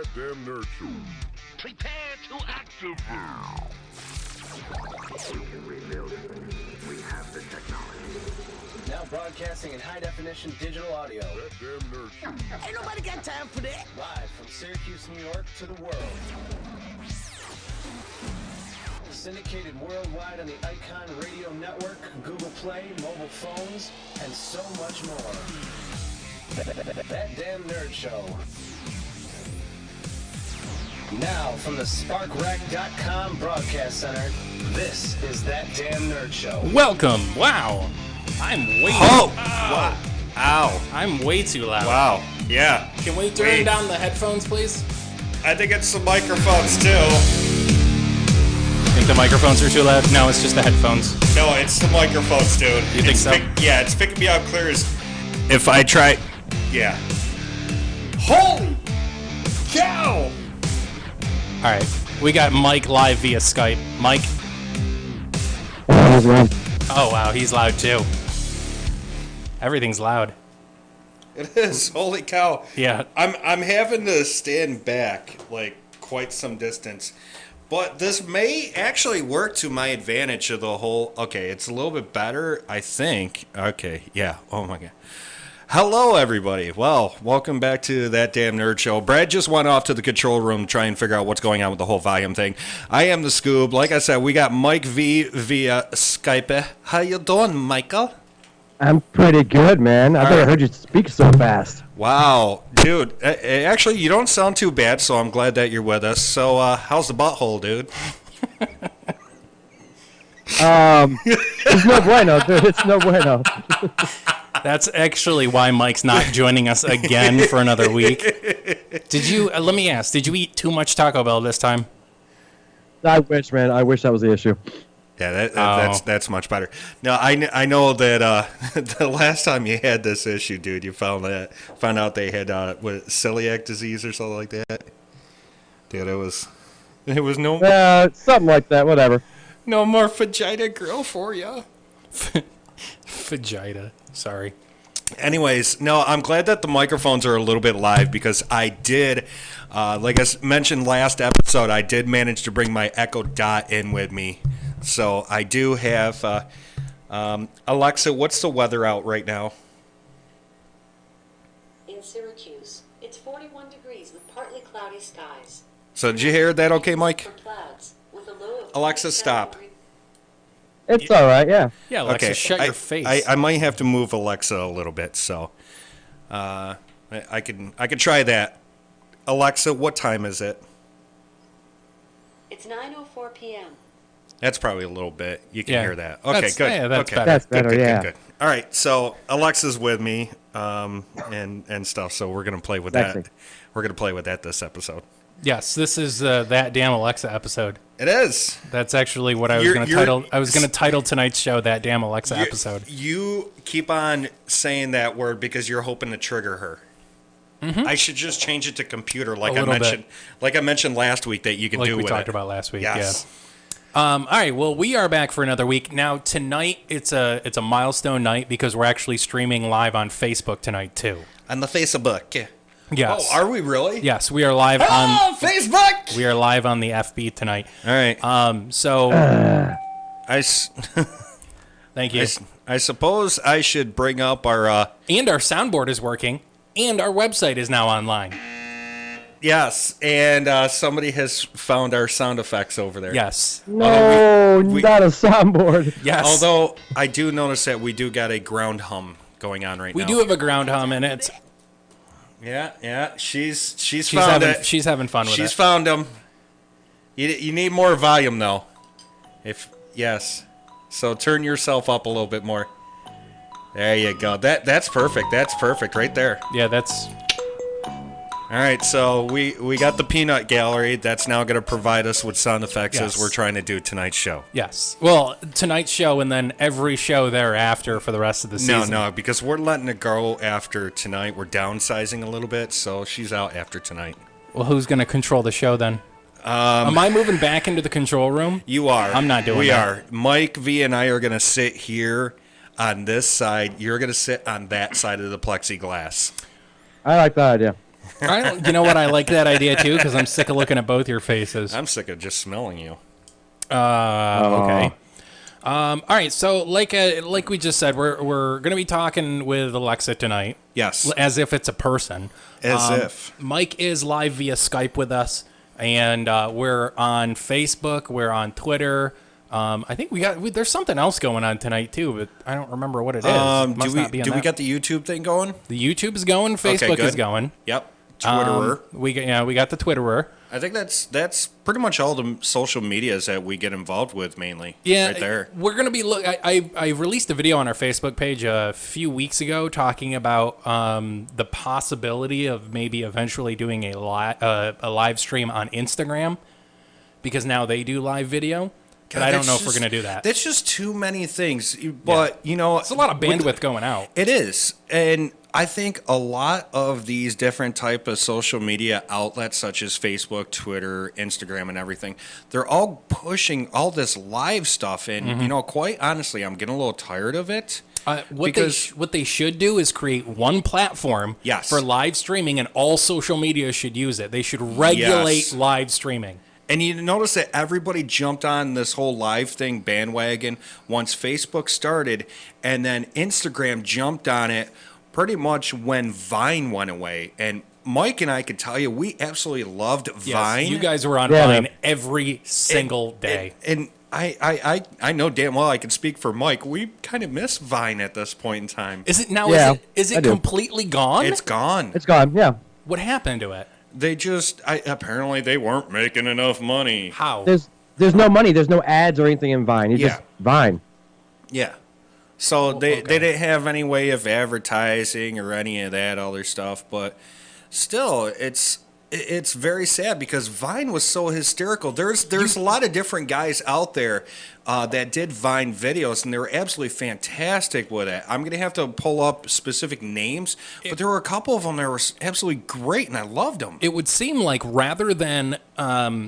That damn nerd show. Prepare to activate. We can rebuild it. We have the technology. Now broadcasting in high-definition digital audio. That damn nerd show. Ain't nobody got time for that. Live from Syracuse, New York to the world. Syndicated worldwide on the Icon Radio Network, Google Play, mobile phones, and so much more. That Damn Nerd Show. Now, from the SparkRack.com broadcast center, this is That Damn Nerd Show. Welcome. Wow. I'm way Wow. Ow. I'm way too loud. Wow. Yeah. Can we turn down the headphones, please? I think it's the microphones, too. Think the microphones are too loud? No, it's just the headphones. No, it's the microphones, dude. You think so? Yeah, it's picking me out clear as... If I try... Yeah. Holy cow! All right. We got Mike live via Skype. Mike? Oh, wow. He's loud, too. Everything's loud. It is. Holy cow. Yeah. I'm having to stand back, like, quite some distance. But this may actually work to my advantage of the whole... Okay, it's a little bit better, I think. Okay, yeah. Oh, my God. Hello, everybody. Well, welcome back to That Damn Nerd Show. Brad just went off to the control room to try and figure out what's going on with the whole volume thing. I am the Scoob. Like I said, we got Mike V via Skype. How you doing, Michael? I'm pretty good, man. I never heard you speak so fast. Wow. Dude, actually, you don't sound too bad, so I'm glad that you're with us. So, how's the butthole, dude? It's no bueno, dude. It's no bueno. That's actually why Mike's not joining us again for another week. Did you, let me ask, did you eat too much Taco Bell this time? I wish, man. I wish that was the issue. Yeah, that's much better. Now I know that the last time you had this issue, dude, you found out they had celiac disease or something like that. Dude, it was no Something like that. Whatever. No more vagina grill for ya. Vagina. Sorry. Anyways, no, I'm glad that the microphones are a little bit live because I did, like I mentioned last episode, I did manage to bring my Echo Dot in with me. So I do have, Alexa, what's the weather out right now? In Syracuse, it's 41 degrees with partly cloudy skies. So did you hear that okay, Mike? For clouds, with a low of Alexa, stop. It's all right, yeah. Yeah, Alexa, Okay, shut your face. I might have to move Alexa a little bit, so I can try that. Alexa, what time is it? It's 9:04 p.m. That's probably a little bit. You can Yeah. hear that. Okay, That's- good. yeah, that's okay. better. That's better, yeah. Good. All right, so Alexa's with me and stuff, so we're going to play with Sexy. that. We're going to play with that this episode. Yes, this is That Damn Alexa episode. It is. That's actually what I was going to title. I was going to title tonight's show That Damn Alexa episode. You keep on saying that word because you're hoping to trigger her. Mm-hmm. I should just change it to computer like I mentioned. Like I mentioned last week that you can do with it. Like we talked about last week, yes. yeah. All right, well, we are back for another week. Now, tonight, it's a milestone night because we're actually streaming live on Facebook tonight, too. On the Facebook. Yes. Oh, are we really? Yes, we are live on Facebook. We are live on the FB tonight. All right. Thank you. I suppose I should bring up our... And our soundboard is working, and our website is now online. Yes, and somebody has found our sound effects over there. Yes. No, not a soundboard. Yes. Although I do notice that we do got a ground hum going on right now. We do have a ground hum, and it's... Yeah. She's found it. She's having fun with it. She's found them. You need more volume though. Yes. So turn yourself up a little bit more. There you go. That's perfect. That's perfect right there. Yeah, that's... All right, so we got the peanut gallery. That's now going to provide us with sound effects Yes. as we're trying to do tonight's show. Yes. Well, tonight's show and then every show thereafter for the rest of the season. No, because we're letting it go after tonight. We're downsizing a little bit, so she's out after tonight. Well, who's going to control the show then? Am I moving back into the control room? You are. I'm not doing that. We are. Mike V and I are going to sit here on this side. You're going to sit on that side of the plexiglass. I like that idea. You know what? I like that idea too because I'm sick of looking at both your faces. I'm sick of just smelling you. Okay. All right. So, like we just said, we're going to be talking with Alexa tonight. Yes. As if it's a person. As if. Mike is live via Skype with us, and we're on Facebook. We're on Twitter. I think there's something else going on tonight too, but I don't remember what it is. Do we got the YouTube thing going? The YouTube is going. Facebook is going. Yep. Twitterer. We got the Twitterer. I think that's pretty much all the social medias that we get involved with mainly. Yeah, right there. We're gonna be I released a video on our Facebook page a few weeks ago talking about the possibility of maybe eventually doing a live stream on Instagram because now they do live video. But I don't know if we're going to do that. That's just too many things. But, it's a lot of bandwidth going out. It is. And I think a lot of these different type of social media outlets such as Facebook, Twitter, Instagram, and everything, they're all pushing all this live stuff. And, quite honestly, I'm getting a little tired of it. What they should do is create one platform for live streaming, and all social media should use it. They should regulate live streaming. And you notice that everybody jumped on this whole live thing bandwagon once Facebook started, and then Instagram jumped on it pretty much when Vine went away. And Mike and I could tell you, we absolutely loved Vine. You guys were on Vine every single day. And I know damn well I can speak for Mike. We kind of miss Vine at this point in time. Is it now? Yeah, is it completely gone? It's gone. It's gone. Yeah. What happened to it? They just apparently they weren't making enough money. How? There's no money. There's no ads or anything in Vine. It's just Vine. Yeah. So they didn't have any way of advertising or any of that other stuff, but still it's very sad because Vine was so hysterical. There's a lot of different guys out there that did Vine videos, and they were absolutely fantastic with it. I'm going to have to pull up specific names, but there were a couple of them that were absolutely great, and I loved them. It would seem like rather than not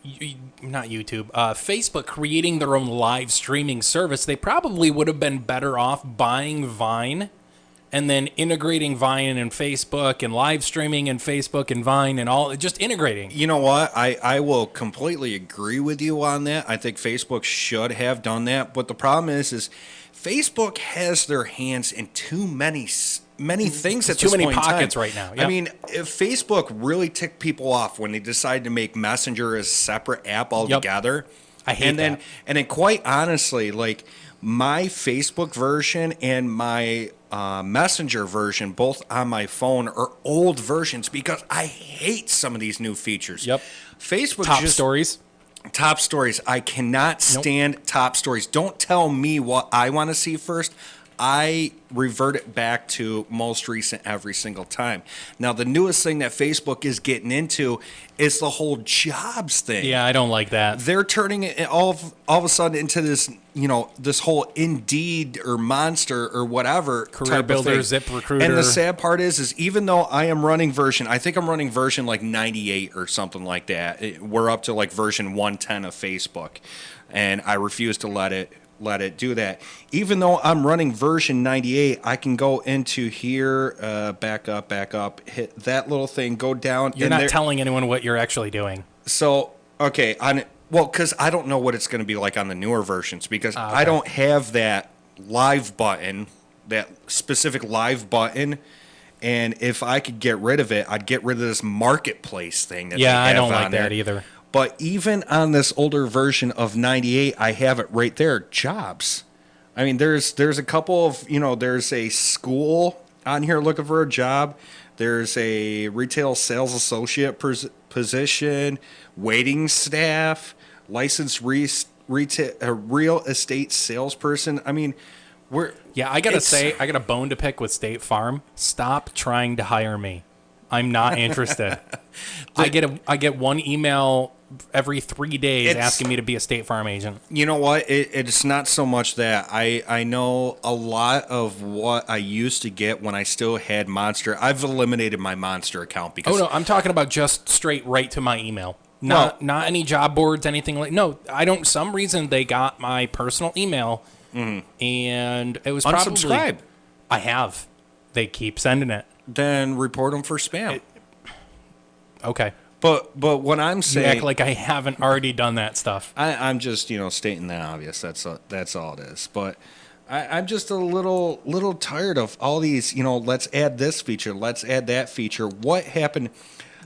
YouTube, Facebook creating their own live streaming service, they probably would have been better off buying Vine and then integrating Vine and Facebook and live streaming and Facebook and Vine and all, just integrating. You know what? I will completely agree with you on that. I think Facebook should have done that. But the problem is Facebook has their hands in too many things at this point in time. Too many pockets right now. Yep. I mean, if Facebook really ticked people off when they decided to make Messenger a separate app altogether. Yep. I hate that. And then quite honestly, like my Facebook version and my Messenger version, both on my phone, are old versions because I hate some of these new features. Yep. Facebook Top stories. I cannot stand top stories. Don't tell me what I want to see first. I revert it back to most recent every single time. Now, the newest thing that Facebook is getting into is the whole jobs thing. Yeah, I don't like that. They're turning it all of a sudden into this, this whole Indeed or Monster or whatever Career Builder, ZipRecruiter. And the sad part is even though I am running I think I'm running version like 98 or something like that. We're up to like version 110 of Facebook, and I refuse to let it do that. Even though I'm running version 98, I can go into here, back up, hit that little thing, go down. You're not telling anyone what you're actually doing. So, okay, because I don't know what it's going to be like on the newer versions because I don't have that live button, that specific live button. And if I could get rid of it, I'd get rid of this marketplace thing that they have I don't like on there. that either. But even on this older version of 98, I have it right there, jobs. I mean, there's a couple of, there's a school on here looking for a job. There's a retail sales associate position, waiting staff, licensed real estate salesperson. I mean, I got to say, I got a bone to pick with State Farm. Stop trying to hire me. I'm not interested. I get one email every 3 days asking me to be a State Farm agent. You know what? It's not so much that. I know a lot of what I used to get when I still had Monster. I've eliminated my Monster account because... Oh, no, I'm talking about just straight right to my email. Not any job boards, anything like... No, I don't... Some reason they got my personal email, and it was probably... Unsubscribe. I have. They keep sending it. Then report them for spam. Okay. But what I'm You saying, act like I haven't already done that stuff. I'm just stating the obvious. That's all it is. But I'm just a little tired of all these. Let's add this feature. Let's add that feature. What happened?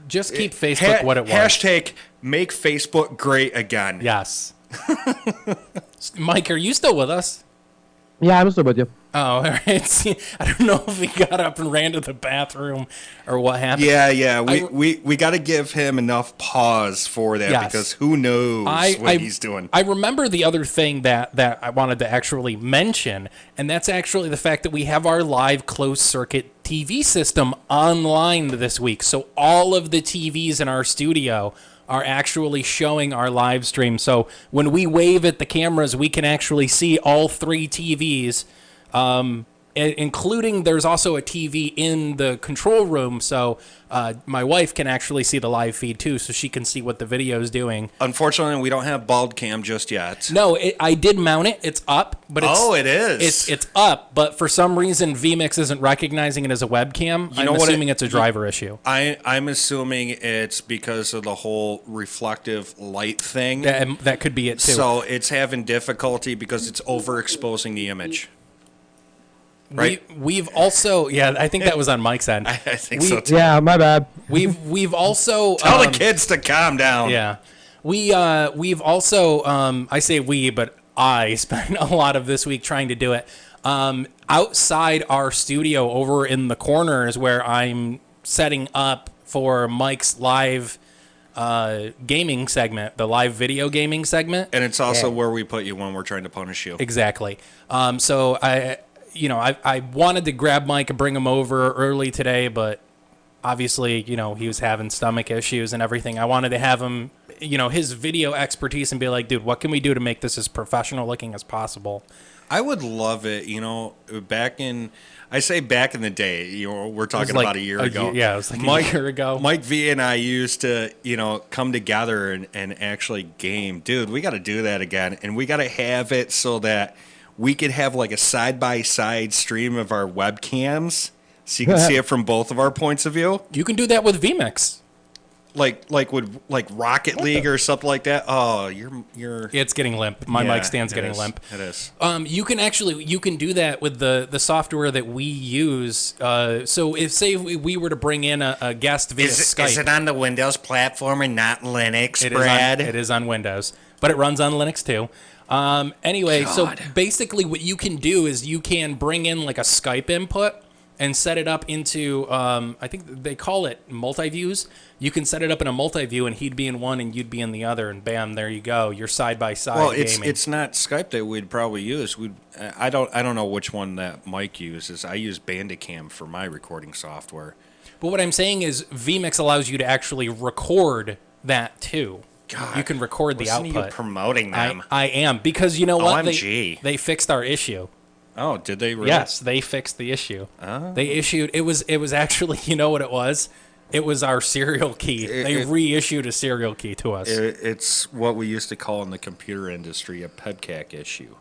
Just keep Facebook what it was. Hashtag make Facebook great again. Yes. Mike, are you still with us? Yeah, I'm still with you. Oh, all right. See, I don't know if he got up and ran to the bathroom or what happened. Yeah. We got to give him enough pause for that because who knows what he's doing. I remember the other thing that I wanted to actually mention, and that's actually the fact that we have our live closed circuit TV system online this week. So all of the TVs in our studio are actually showing our live stream. So when we wave at the cameras, we can actually see all 3 TVs. Including there's also a TV in the control room, so my wife can actually see the live feed too, so she can see what the video is doing. Unfortunately, we don't have bald cam just yet. No, I did mount it. It's up, but it is. It's up, but for some reason VMix isn't recognizing it as a webcam. I'm assuming it's a driver issue. I'm assuming it's because of the whole reflective light thing. That could be it too. So it's having difficulty because it's overexposing the image. Right. We've also, I think that was on Mike's end. I think so too. Yeah, my bad. We've also tell the kids to calm down. Yeah, we've also I say we, but I spent a lot of this week trying to do it. Outside our studio, over in the corner, is where I'm setting up for Mike's live gaming segment, the live video gaming segment, and it's also where we put you when we're trying to punish you. Exactly. So I wanted to grab Mike and bring him over early today, but obviously, he was having stomach issues and everything. I wanted to have him, his video expertise and be like, dude, what can we do to make this as professional looking as possible? I would love it, back in the day, we're talking about a year ago. Yeah, it was like a year ago. Mike V and I used to, come together and actually game. Dude, we got to do that again, and we got to have it so that we could have like a side-by-side stream of our webcams so you can see it from both of our points of view. You can do that with vMix. Like Rocket League or something like that. Oh, you're It's getting limp. My mic stand's getting limp. It is. You can do that with the software that we use. So if say we were to bring in a guest via Skype. Is it on the Windows platform and not Linux, Brad? It is on Windows, but it runs on Linux too. Anyway, so basically what you can do is you can bring in like a Skype input and set it up into, I think they call it multi-views. You can set it up in a multi-view and he'd be in one and you'd be in the other, and bam, there you go. You're side-by-side gaming. Well, it's not Skype that we'd probably use. I don't know which one that Mike uses. I use Bandicam for my recording software. But what I'm saying is vMix allows you to actually record that too. God, you can record the output. You promoting them. I am, because you know what? OMG. They fixed our issue. Oh, did they really? Yes, they fixed the issue. Oh. They issued, it was actually, you know what it was? It was our serial key. They reissued a serial key to us. It's what we used to call in the computer industry a PEBCAC issue.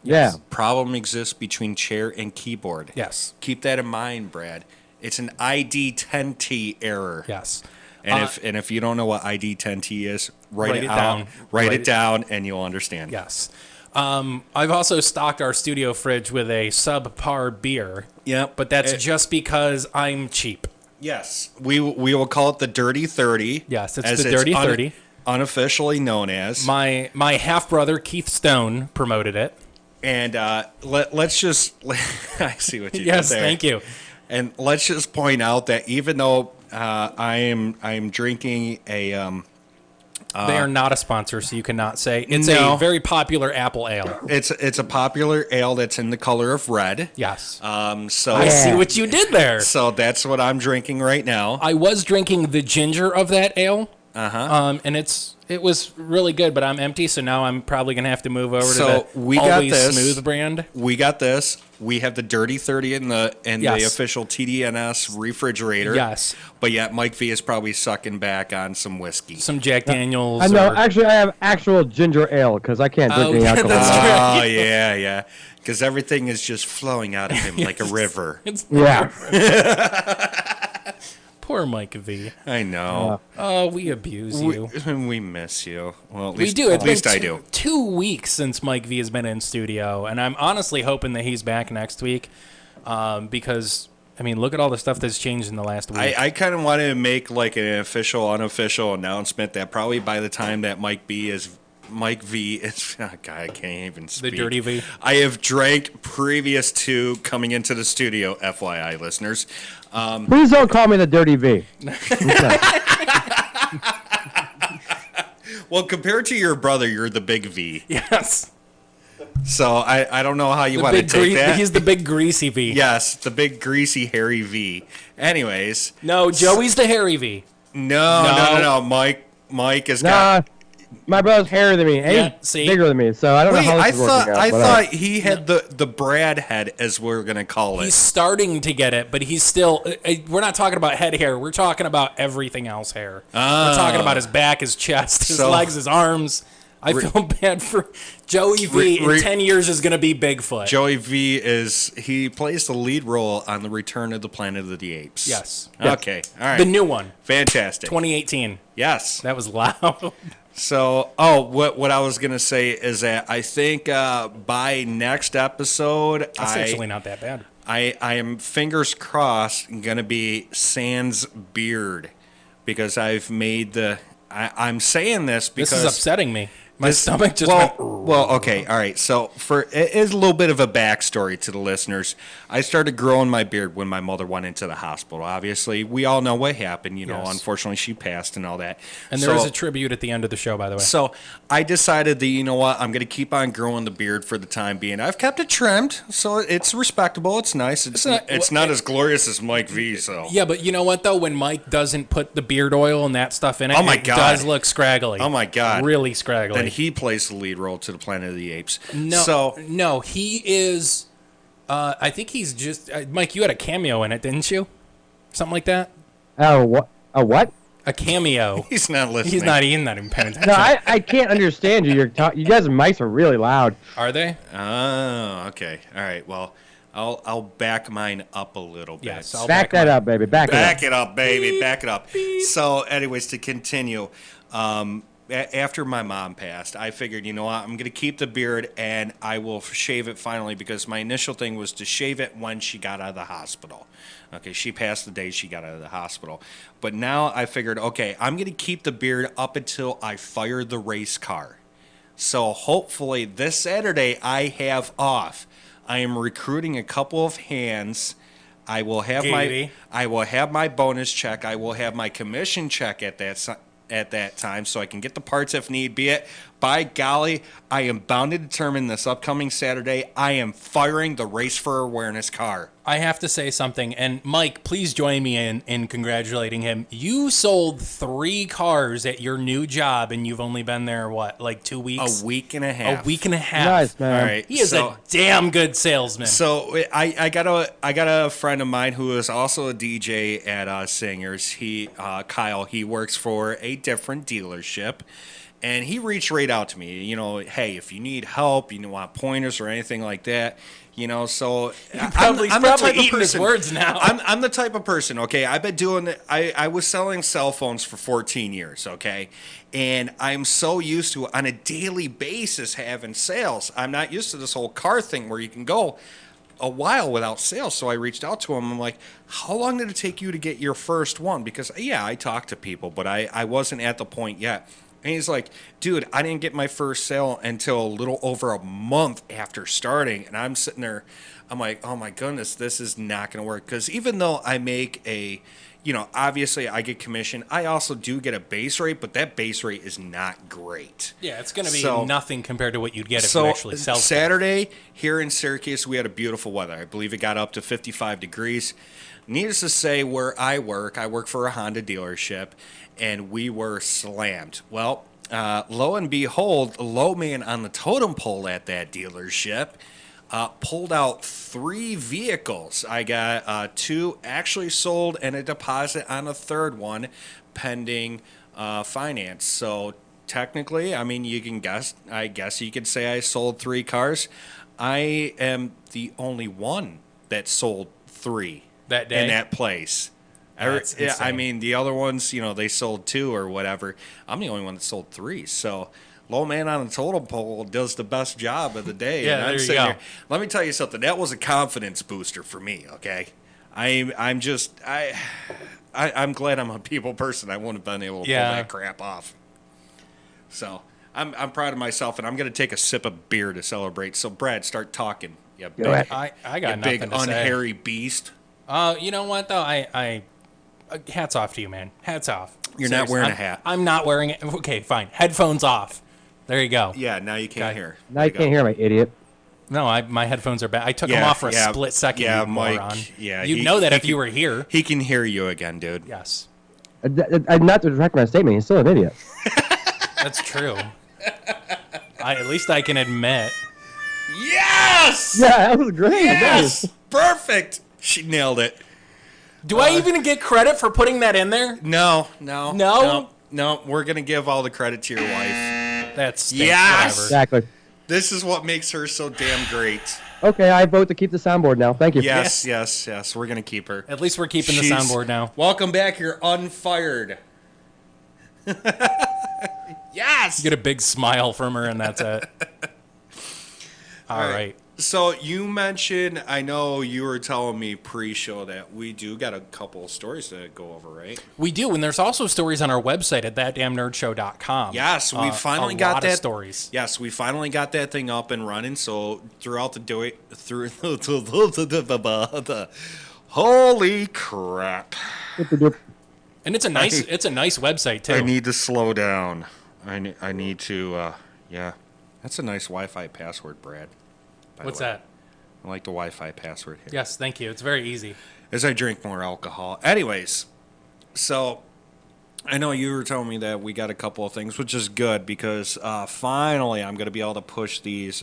Yeah. Problem exists between chair and keyboard. Yes. Keep that in mind, Brad. It's an ID10T error. Yes. And if you don't know what ID10T is, write it down. Write it down, and you'll understand. Yes. I've also stocked our studio fridge with a subpar beer. Yep. But that's just because I'm cheap. Yes. We will call it the Dirty 30. Yes, it's the Dirty 30. Unofficially known as. My half-brother, Keith Stone, promoted it. And let's just... I see what you did there. Yes, thank you. And let's just point out that even though I'm drinking a... they are not a sponsor, so you cannot say. It's a very popular apple ale. It's a popular ale that's in the color of red. Yes. So I see what you did there. So that's what I'm drinking right now. I was drinking the ginger of that ale. And it was really good, but I'm empty, so now I'm probably gonna have to move over to the Always Smooth brand. We got this. We have the Dirty 30 in the official TDNS refrigerator. Yes. But yet Mike V is probably sucking back on some whiskey. Some Jack Daniels. I know. Actually, I have actual ginger ale because I can't drink any alcohol. Oh, yeah. Because everything is just flowing out of him like a river. Yeah. Poor Mike V. I know. Oh, we abuse you. We miss you. Well, at We least, do. It's At least been I do. 2 weeks since Mike V has been in studio, and I'm honestly hoping that he's back next week because, I mean, look at all the stuff that's changed in the last week. I kind of wanted to make like an official, unofficial announcement that probably by the time that Mike V is, oh God, I can't even speak. The Dirty V. I have drank previous to coming into the studio, FYI, listeners. Please don't call me the Dirty V. Well, compared to your brother, you're the big V. Yes. So I don't know how you want to take that. He's the big greasy V. Yes, the big greasy hairy V. Anyways. No, Joey's the hairy V. No. Mike has Nah, got. my brother's hairier than me. And Yeah, he's see? bigger than me, so I don't know Wait, how this I is working out. I but, thought he had the Brad head, as we're gonna call it. He's starting to get it, but he's still. We're not talking about head hair. We're talking about everything else hair. We're talking about his back, his chest, his legs, his arms. I feel bad for Joey V. In 10 years is going to be Bigfoot. Joey V he plays the lead role on the Return of the Planet of the Apes. Yes. Okay. All right. The new one. Fantastic. 2018. Yes. That was loud. So, what I was gonna say is that I think by next episode, That's actually not that bad. I am fingers crossed gonna be sans beard because I've made I'm saying this because This is upsetting me. My stomach just well, okay, all right. So it is a little bit of a backstory to the listeners. I started growing my beard when my mother went into the hospital. Obviously, we all know what happened. You know, unfortunately, she passed and all that. And there is a tribute at the end of the show, by the way. So I decided that, you know what, I'm going to keep on growing the beard for the time being. I've kept it trimmed, so it's respectable. It's nice. It's not as glorious as Mike V. So yeah, but you know what though? When Mike doesn't put the beard oil and that stuff in it, it does look scraggly. Oh my God, really scraggly. Then he plays the lead role to the Planet of the Apes. No, he is. I think he's just Mike. You had a cameo in it, didn't you? Something like that. Oh, what? A what? A cameo. He's not listening. He's not even paying attention. No, I can't understand you. You guys' mics are really loud. Are they? Oh, okay. All right. Well, I'll back mine up a little bit. Yes, I'll back that up, baby. Back it up, baby. Back it up. So, anyways, to continue, after my mom passed, I figured, you know what, I'm going to keep the beard and I will shave it finally because my initial thing was to shave it when she got out of the hospital. Okay, she passed the day she got out of the hospital. But now I figured, okay, I'm going to keep the beard up until I fire the race car. So hopefully this Saturday I have off. I am recruiting a couple of hands. I will have my bonus check. I will have my commission check at that time, so I can get the parts if need be it. By golly, I am bound to determine this upcoming Saturday, I am firing the Race for Awareness car. I have to say something, and Mike, please join me in congratulating him. You sold 3 cars at your new job, and you've only been there, what, like 2 weeks? A week and a half. A week and a half. Nice, man. All right. He is a damn good salesman. So I got a friend of mine who is also a DJ at Singers. Kyle. He works for a different dealership, and he reached right out to me. You know, hey, if you need help, you want pointers or anything like that. You know, so he's probably eating his words now. I'm the type of person, okay? I've been doing it. I was selling cell phones for 14 years, okay? And I'm so used to, on a daily basis, having sales. I'm not used to this whole car thing where you can go a while without sales. So I reached out to him. I'm like, how long did it take you to get your first one? Because, yeah, I talked to people, but I wasn't at the point yet. And he's like, dude, I didn't get my first sale until a little over a month after starting. And I'm sitting there, I'm like, oh my goodness, this is not going to work. Because even though I make obviously I get commission, I also do get a base rate, but that base rate is not great. Yeah, it's going to be nothing compared to what you'd get if you actually sell stuff. Saturday here in Syracuse, we had a beautiful weather. I believe it got up to 55 degrees. Needless to say, where I work for a Honda dealership, and we were slammed. Well, lo and behold, the low man on the totem pole at that dealership pulled out 3 vehicles. I got 2 actually sold and a deposit on a third one pending finance. So technically, I mean, I guess you could say I sold 3 cars. I am the only one that sold 3 that day in that place. That's Yeah, I insane. mean, the other ones, they sold 2 or whatever. I'm the only one that sold 3. So, low man on the totem pole does the best job of the day. Yeah, and I'm there you sitting go. here- let me tell you something. That was a confidence booster for me. Okay, I'm glad I'm a people person. I wouldn't have been able to pull that crap off. So I'm proud of myself, and I'm going to take a sip of beer to celebrate. So, Brad, start talking. Yeah, big, I got you nothing big to say. unhairy beast. You know what though? I hats off to you, man. Hats off. You're not wearing a hat. I'm not wearing it. Okay, fine. Headphones off. There you go. Yeah, now you can't hear. Now you can't hear me, idiot. No, my headphones are back. I took them Yeah, off for a yeah, split second. yeah, you Mike, moron. yeah, You'd he- know that he if you can- were here. He can hear you again, dude. Yes, Not to retract my statement. He's still an idiot. that's true. At least I can admit. Yes! Yeah, that was great. Yes! Perfect! She nailed it. Do I even get credit for putting that in there? No. No? No, we're going to give all the credit to your wife. That's Yes! whatever. Exactly. This is what makes her so damn great. Okay, I vote to keep the soundboard now. Thank you. Yes. We're going to keep her. At least we're keeping the She's- soundboard now. Welcome back. You're unfired. Yes! Get a big smile from her, and that's it. All right. So you mentioned, I know you were telling me pre-show that we do got a couple of stories to go over, right? We do, and there's also stories on our website at thatdamnnerdshow.com. Yes, we finally got lot that of stories. Yes, we finally got that thing up and running. So throughout the holy crap! And it's a nice website too. I need to slow down. I need to. Yeah, that's a nice Wi-Fi password, Brad. by the What's way. that? I like the Wi-Fi password here. Yes, thank you. It's very easy. As I drink more alcohol. Anyways, so I know you were telling me that we got a couple of things, which is good because finally I'm going to be able to push these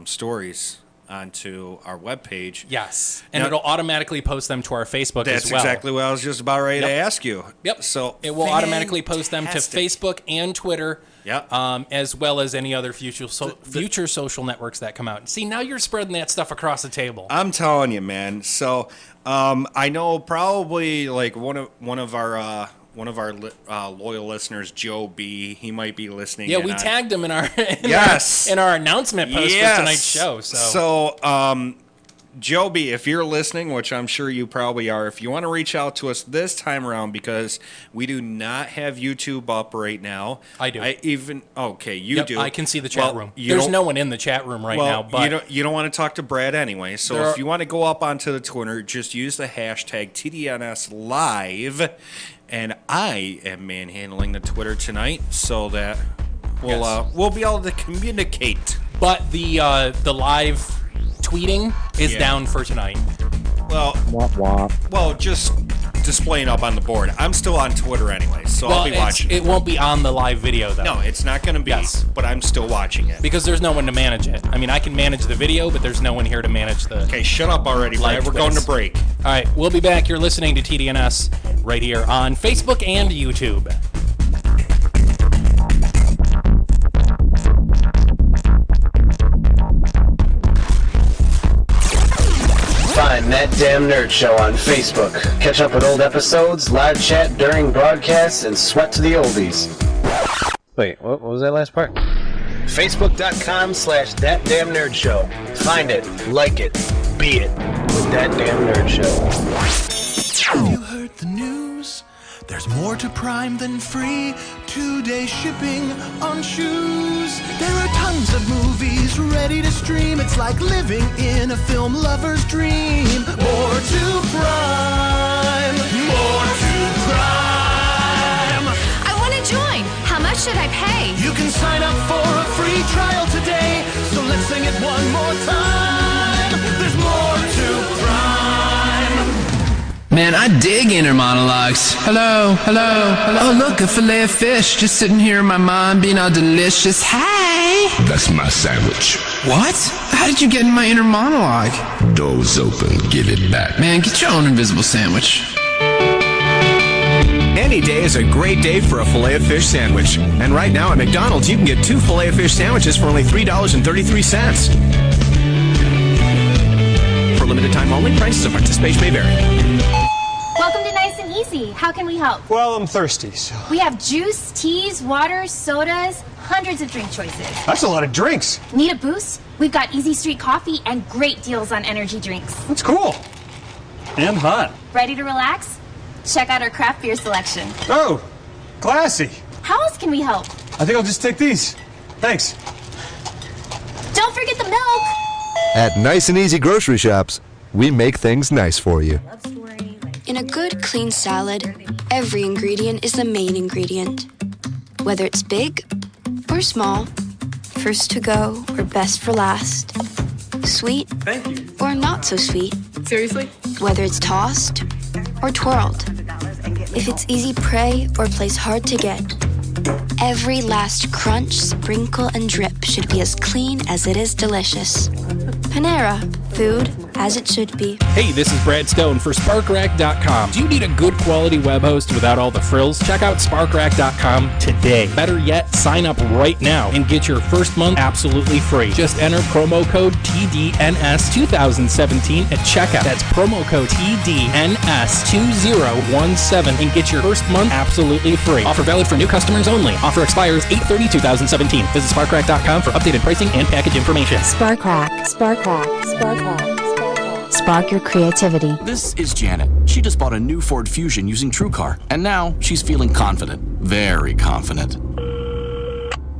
stories onto our webpage. Yes, and Now- it'll automatically post them to our Facebook That's as well. exactly what I was just about ready to Yep. ask you. Yep. So it will automatically post them to fantastic. Facebook and Twitter. Yep. As well as any other future social networks that come out. See, now you're spreading that stuff across the table. I'm telling you, man. So I know probably like one of our loyal listeners, Joe B. He might be listening. Yeah, in we on- tagged him in our Yes. in our announcement post Yes. for tonight's show. So Joby, if you're listening, which I'm sure you probably are, if you want to reach out to us this time around, because we do not have YouTube up right now. I do. You Yep, do. I can see the chat Well, room. you There's don't- no one in the chat room right now, but you don't want to talk to Brad anyway. So There if are- you want to go up onto the Twitter, just use the hashtag TDNS Live, and I am manhandling the Twitter tonight so that we'll be able to communicate. but the live tweeting is Yeah. down for tonight. Well, Womp womp. just displaying up on the board. I'm still on Twitter anyway, so I'll be watching. It won't be on the live video though. No, it's not going to be, Yes. but I'm still watching it. Because there's no one to manage it. I mean, I can manage the video, but there's no one here to manage the... Okay, shut up already, Live Brad. We're going quiz. to break. All right, we'll be back. You're listening to TDNS right here on Facebook and YouTube. Find That Damn Nerd Show on Facebook. Catch up with old episodes, live chat during broadcasts, and sweat to the oldies. Wait, what was that last part? Facebook.com/ThatDamnNerdShow. Find it, like it, be it with That Damn Nerd Show. Have you heard the news? There's more to Prime than free 2-day shipping on shoes. There are tons of movies ready to stream. It's like living in a film lover's dream. More to Prime. More to Prime. I want to join. How much should I pay? You can sign up for a free trial today. So let's sing it one more time. There's more to Prime. Man, I dig inner monologues. Hello, hello, hello. Oh, look, a fillet of fish just sitting here in my mind being all delicious. Hey! That's my sandwich. What? How did you get in my inner monologue? Door's open. Give it back. Man, get your own invisible sandwich. Any day is a great day for a Filet-O-Fish sandwich. And right now at McDonald's, you can get 2 Filet-O-Fish sandwiches for only $3.33. For limited time only, prices of participation may vary. Welcome Easy. How can we help? Well, I'm thirsty, so... We have juice, teas, waters, sodas, hundreds of drink choices. That's a lot of drinks. Need a boost? We've got Easy Street Coffee and great deals on energy drinks. That's cool. And hot. Ready to relax? Check out our craft beer selection. Oh, classy. How else can we help? I think I'll just take these. Thanks. Don't forget the milk! At Nice and Easy Grocery Shops, we make things nice for you. In a good, clean salad, every ingredient is the main ingredient. Whether it's big or small, first to go or best for last, sweet or not so sweet. Seriously? Whether it's tossed or twirled, if it's easy prey or place hard to get, every last crunch, sprinkle, and drip should be as clean as it is delicious. Panera, food as it should be. Hey, this is Brad Stone for SparkRack.com. Do you need a good quality web host without all the frills? Check out SparkRack.com today. Better yet, sign up right now and get your first month absolutely free. Just enter promo code TDNS2017 at checkout. That's promo code TDNS2017 and get your first month absolutely free. Offer valid for new customers only. Offer expires 8/30/2017. Visit SparkRack.com for updated pricing and package information. SparkRack. Spark your creativity. This is Janet. She just bought a new Ford Fusion using TrueCar, and now she's feeling confident. Very confident.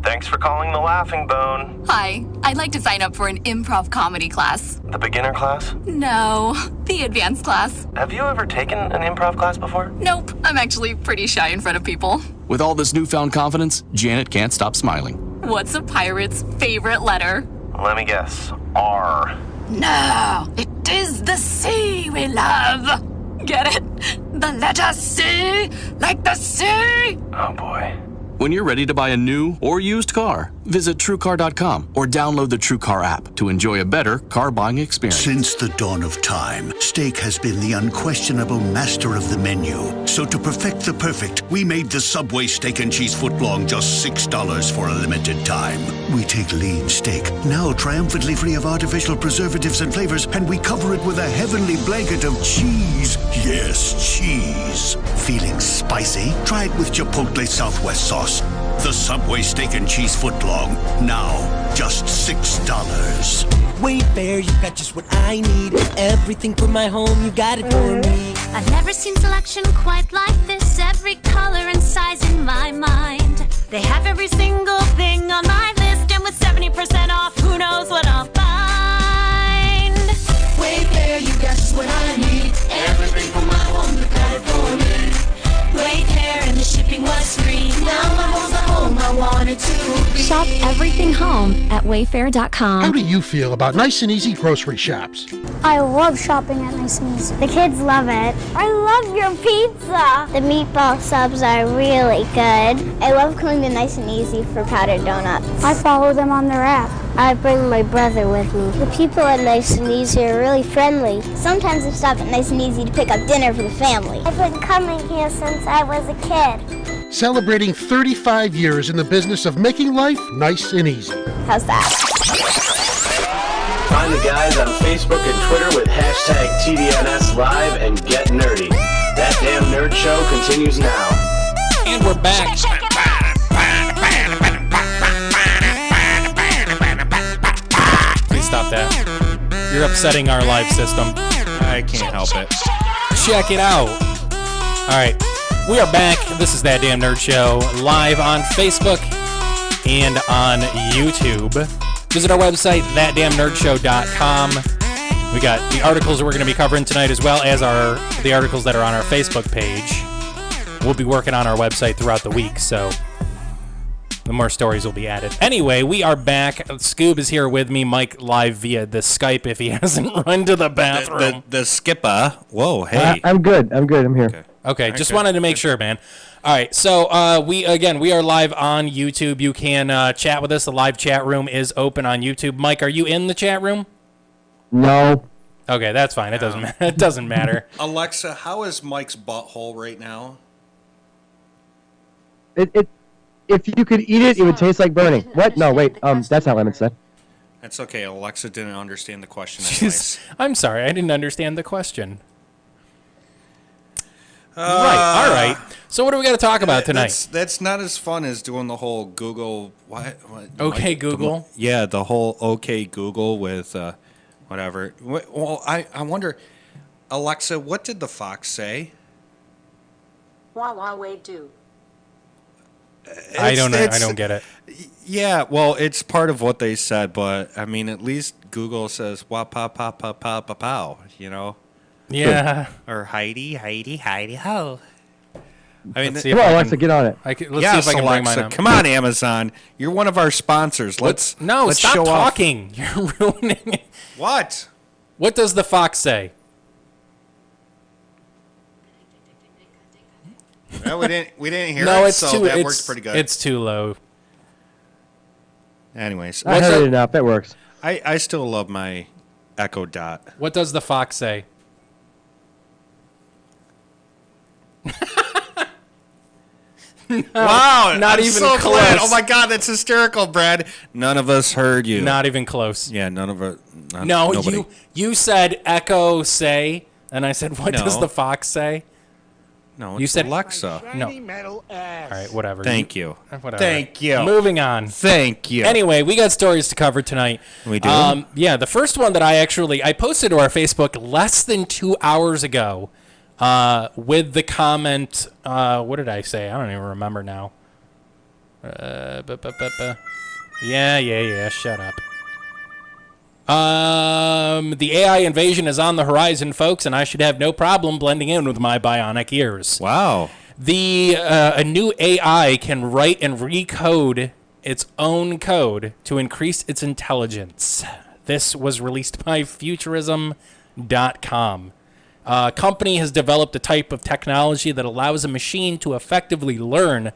Thanks for calling the Laughing Bone. Hi, I'd like to sign up for an improv comedy class. The beginner class? No, the advanced class. Have you ever taken an improv class before? Nope, I'm actually pretty shy in front of people. With all this newfound confidence, Janet can't stop smiling. What's a pirate's favorite letter? Let me guess. R. No, it is the sea we love. Get it? The letter C, like the sea. Oh boy. When you're ready to buy a new or used car, visit TrueCar.com or download the TrueCar app to enjoy a better car buying experience. Since the dawn of time, steak has been the unquestionable master of the menu. So to perfect the perfect, we made the Subway steak and cheese footlong just $6 for a limited time. We take lean steak, now triumphantly free of artificial preservatives and flavors, and we cover it with a heavenly blanket of cheese. Yes, cheese. Feeling spicy? Try it with Chipotle Southwest sauce. The Subway steak and cheese footlong, now just $6. Wayfair, you got just what I need. Everything for my home, you got it for me. I've never seen selection quite like this. Every color and size in my mind. They have every single thing on my list, and with 70% off, who knows what I'll find. Wayfair, you got just what I need. Everything for my home, you got it for me. Wayfair and the shipping was free. Now my home's the home I wanted to be. Shop everything home at wayfair.com. How do you feel about Nice and Easy grocery shops? I love shopping at Nice and Easy. The kids love it. I love your pizza. The meatball subs are really good. I love coming to Nice and Easy for powdered donuts. I follow them on their app. I bring my brother with me. The people at Nice and Easy are really friendly. Sometimes I stop at Nice and Easy to pick up dinner for the family. I've been coming here since I was a kid. Celebrating 35 years in the business of making life nice and easy. How's that? Find the guys on Facebook and Twitter with hashtag TDNS Live and get nerdy. That Damn Nerd Show continues now. And we're back. Please stop that. You're upsetting our live system. I can't help it. Check it out. All right. We are back. This is That Damn Nerd Show, live on Facebook and on YouTube. Visit our website, thatdamnnerdshow.com. We got the articles that we're going to be covering tonight, as well as the articles that are on our Facebook page. We'll be working on our website throughout the week, so the more stories will be added. Anyway, we are back. Scoob is here with me. Mike live via the Skype if he hasn't run to the bathroom. The skipper. Whoa, hey. I'm good. I'm here. Okay, just wanted to make sure, man. All right, so we are live on YouTube. You can chat with us. The live chat room is open on YouTube. Mike, are you in the chat room? No. Okay, that's fine. It doesn't matter. It doesn't matter. Alexa, how is Mike's butthole right now? If you could eat it, it would taste like burning. What? No, wait. That's not what I said. That's okay. Alexa didn't understand the question. I'm sorry. I didn't understand the question. Right. All right. So what do we got to talk about tonight? That's not as fun as doing the whole Google. What Okay, Google. The whole OK Google with whatever. Well, I wonder, Alexa, what did the fox say? Wah wah way do. I don't get it. Yeah, well, it's part of what they said, but I mean, at least Google says wah pa pa pa pa pa pow, you know? Yeah. Or Heidi ho. I mean, Come on, Alexa, get on it. Let's see if I can bring mine up. Come on, Amazon. You're one of our sponsors. Let's stop show talking. You're ruining it. What? What does the fox say? Well, we didn't hear No, it, it's so too. that works pretty good. It's too low. Anyways, I heard it enough. That works. I still love my Echo Dot. What does the fox say? No, Wow, not I'm even so close. glad. Oh my God, that's hysterical, Brad. None of us heard you. Not even close. Yeah, none of us. No, nobody. you said Echo say, and I said, what No. does the fox say? No, you it's said Alexa. No. All right, whatever. Thank you. Whatever. Thank you. Moving on. Thank you. Anyway, we got stories to cover tonight. We do? Yeah, the first one that I posted to our Facebook less than 2 hours ago with the comment, what did I say? I don't even remember now. Yeah, shut up. The AI invasion is on the horizon, folks, and I should have no problem blending in with my bionic ears. Wow. A new AI can write and recode its own code to increase its intelligence. This was released by Futurism.com. A company has developed a type of technology that allows a machine to effectively learn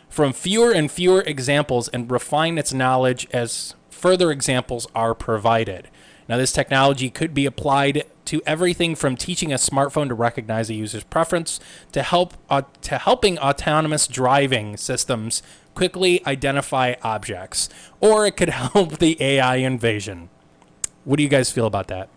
from fewer and fewer examples and refine its knowledge as further examples are provided. Now, this technology could be applied to everything from teaching a smartphone to recognize a user's preference to helping autonomous driving systems quickly identify objects, or it could help the AI invasion. What do you guys feel about that?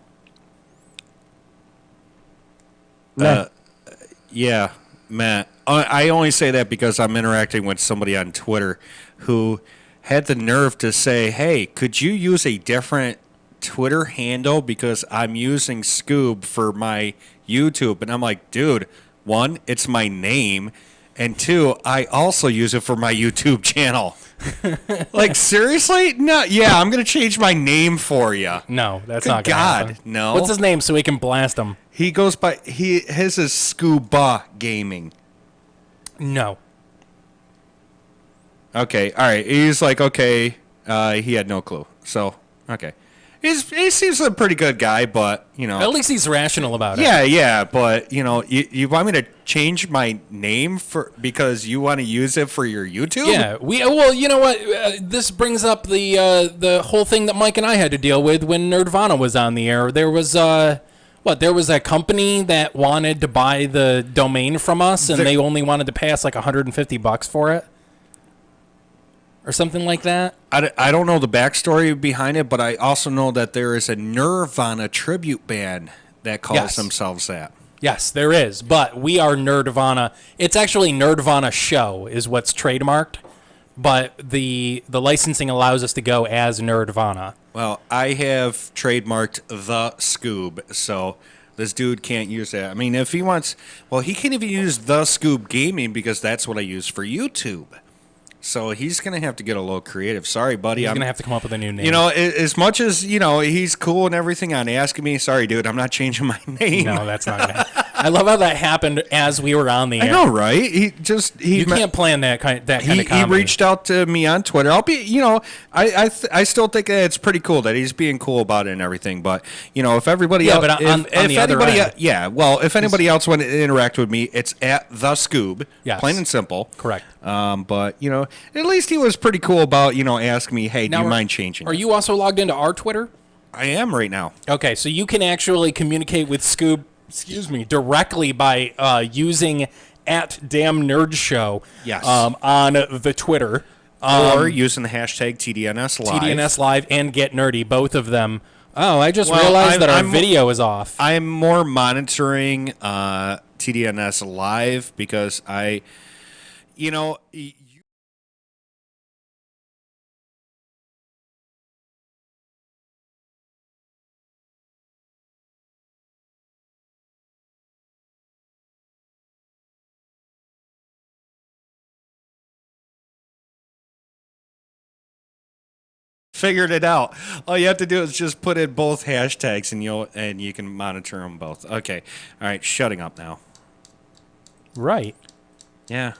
Yeah, Matt. I only say that because I'm interacting with somebody on Twitter who had the nerve to say, hey, could you use a different Twitter handle because I'm using Scoob for my YouTube? And I'm like, dude, one, it's my name, and two, I also use it for my YouTube channel. Like, seriously? No, yeah, I'm going to change my name for you. No, that's Good not going to God, happen. no. What's his name so we can blast him? He goes by, his is Scuba Gaming. No. Okay, all right. He's like, okay, he had no clue. So, okay. He seems a pretty good guy, but, you know. At least he's rational about it. Yeah, but, you know, you want me to change my name because you want to use it for your YouTube? Yeah, well, you know what? This brings up the whole thing that Mike and I had to deal with when Nerdvana was on the air. There was there was a company that wanted to buy the domain from us, and they only wanted to pay us like $150 for it, or something like that. I don't know the backstory behind it, but I also know that there is a Nirvana tribute band that calls themselves that. Yes, there is, but we are Nerdvana. It's actually Nerdvana Show is what's trademarked, but the licensing allows us to go as Nerdvana. Well, I have trademarked the Scoob, so this dude can't use that. I mean, if he wants, well, he can't even use the Scoob Gaming because that's what I use for YouTube. So he's going to have to get a little creative. Sorry, buddy. He's going to have to come up with a new name. You know, as much as, you know, he's cool and everything on asking me, sorry, dude, I'm not changing my name. No, that's not going to happen. I love how that happened as we were on the air. I know, right? You can't plan that kind of comedy. He reached out to me on Twitter. I'll be, you know, I still think that it's pretty cool that he's being cool about it and everything. But, you know, if everybody else, but on the other end. If anybody else wanted to interact with me, it's at the Scoob. Yes. Plain and simple. Correct. But, you know, at least he was pretty cool about, you know, asking me, hey, do you mind changing? Are you also logged into our Twitter? I am right now. Okay, so you can actually communicate with Scoob, directly by using @DamnNerdShow on the Twitter. Or using the hashtag TDNS Live. TDNS Live and Get Nerdy, both of them Oh, I just realized that our video is off. I'm more monitoring TDNS live because figured it out. All you have to do is just put in both hashtags and you can monitor them both. Okay. All right, shutting up now. Right. Yeah.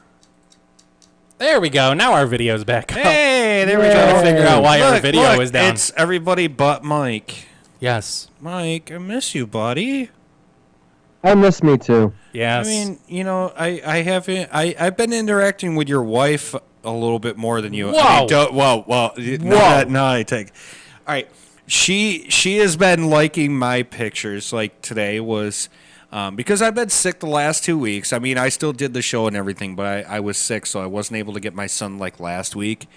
There we go. Now our video's back up. Hey, there we go. Trying to figure out why our video is down. It's everybody but Mike. Yes. Mike, I miss you, buddy. I miss me too. Yes. I mean, I've been interacting with your wife a little bit more than you. Whoa. Whoa. No, I take. All right. She has been liking my pictures. Like today was because I've been sick the last 2 weeks. I mean, I still did the show and everything, but I was sick, so I wasn't able to get my son like last week.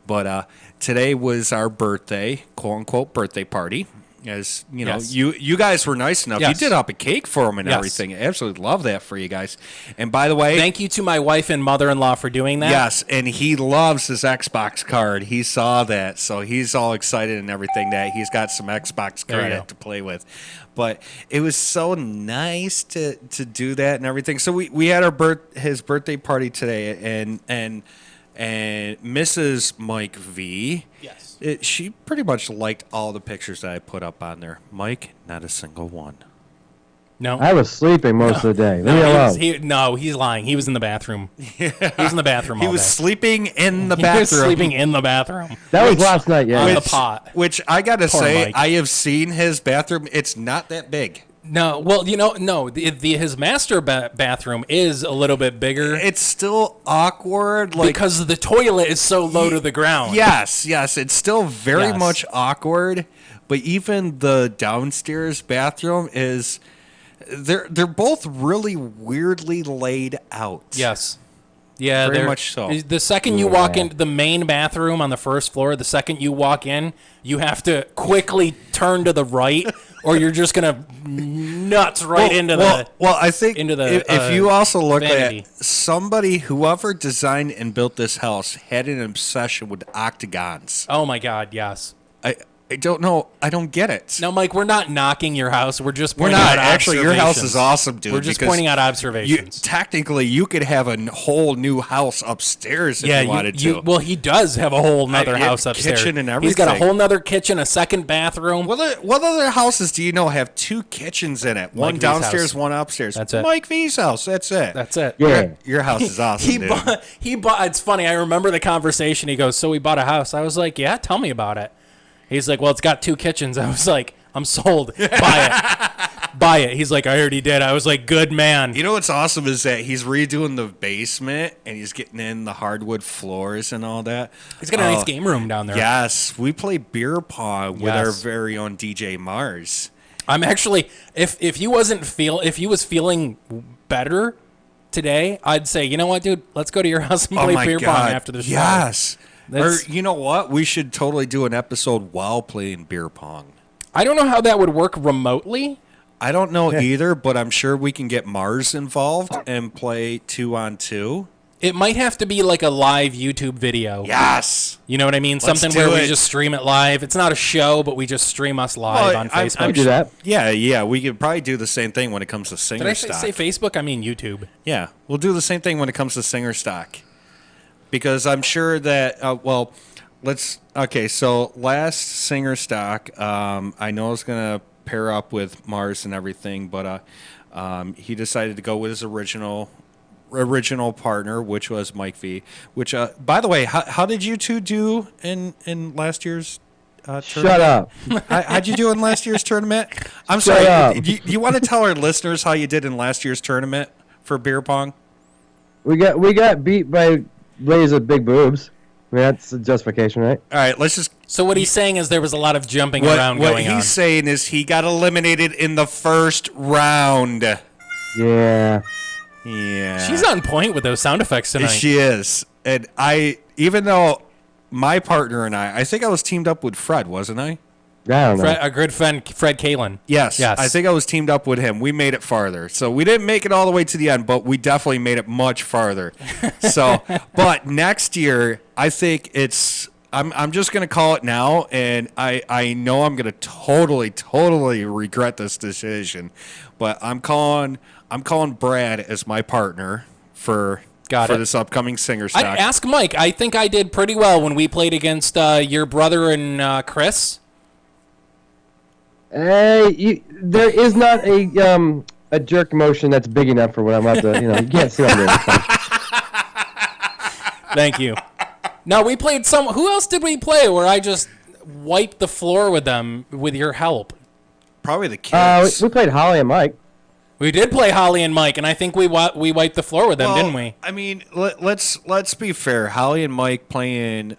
But today was our birthday, quote unquote, birthday party. As you know, Yes. you guys were nice enough. Yes. You did up a cake for him and Yes. everything. I absolutely love that for you guys. And by the way, Thank you to my wife and mother-in-law for doing that. yes, and he loves his Xbox card. He saw that, so he's all excited and everything that he's got some Xbox There you credit go. to play with. But it was so nice to do that and everything. So we had his birthday party today, and Mrs. Mike V. Yes. She pretty much liked all the pictures that I put up on there. Mike, not a single one. No. I was sleeping most of the day. Leave me alone. No, he's lying. He was in the bathroom. He was in the bathroom all He was day. sleeping in the He bathroom. was sleeping in the bathroom. That was last night, yeah. On the pot. Which I gotta Poor say, Mike. I have seen his bathroom. It's not that big. No, well, no. His master bathroom is a little bit bigger. It's still awkward, like because the toilet is so low to the ground. Yes, it's still very Yes. much awkward. But even the downstairs bathroom is, they're both really weirdly laid out. Yes. Yeah, Very they're- much so. The second you walk into the main bathroom on the first floor, the second you walk in, you have to quickly turn to the right, or you're just gonna nuts into the. Well, I think into the. if you also look vanity. at somebody, whoever designed and built this house had an obsession with octagons. Oh my God! Yes. I don't know. I don't get it. No, Mike, we're not knocking your house. We're just We're pointing not. out Actually, your house observations. is awesome, dude. We're just because pointing out observations. Technically, you could have a whole new house upstairs if you wanted to. Well, he does have a whole nother house upstairs. Kitchen and He's got a everything. whole nother kitchen, a second bathroom. What other houses do you know have two kitchens in it? One Mike V's downstairs, house. one upstairs. That's it. Mike V's house. That's it. That's it. Yeah. Your house is awesome, dude. He bought. It's funny. I remember the conversation. He goes, "So we bought a house." I was like, "Yeah, tell me about it." He's like, "Well, it's got two kitchens." I was like, "I'm sold. Buy it. Buy it." He's like, "I already did." I was like, "Good man." You know what's awesome is that he's redoing the basement and he's getting in the hardwood floors and all that. He's got a nice game room down there. Yes, we play beer pong with our Yes. very own DJ Mars. I'm actually, if he was feeling better today, I'd say, you know what, dude, let's go to your house and play beer pong after the show. Yes. Or That's- you know what? We should totally do an episode while playing beer pong. I don't know how that would work remotely. I don't know either, but I'm sure we can get Mars involved and play 2-on-2. It might have to be like a live YouTube video. Yes. You know what I mean? Let's Something do where it. we just stream it live. It's not a show, but we just stream us live on Facebook. I do that. Yeah. We could probably do the same thing when it comes to Singerstock. Did I say Facebook? I mean YouTube. Yeah, we'll do the same thing when it comes to Singerstock. Because I'm sure that, so last Singerstock, I know it's going to pair up with Mars and everything, but he decided to go with his original partner, which was Mike V. Which, by the way, how did you two do in last year's tournament? Shut up. How'd you do in last year's tournament? I'm Shut sorry. up. Do you want to tell our listeners how you did in last year's tournament for beer pong? We got beat by Blaze with big boobs. I mean, that's a justification, right? All right, let's just. So what he's saying is there was a lot of jumping around What going on. he's saying is he got eliminated in the first round. Yeah. Yeah. She's on point with those sound effects tonight. She is. And even though my partner and I think I was teamed up with Fred, wasn't I? I don't know. Our good friend Fred Kalin. Yes, I think I was teamed up with him. We made it farther. So we didn't make it all the way to the end, but we definitely made it much farther. So, but next year, I think I'm just going to call it now, and I know I'm going to totally regret this decision, but I'm calling Brad as my partner for this upcoming Singerstock. Ask Mike. I think I did pretty well when we played against your brother and Chris. There is not a jerk motion that's big enough for what I'm about to. You can't see what I'm doing. Thank you. No, we played who else did we play where I just wiped the floor with them with your help? Probably the kids. We played Holly and Mike. We did play Holly and Mike, and I think we wiped the floor with them, didn't we? I mean, let's be fair. Holly and Mike playing.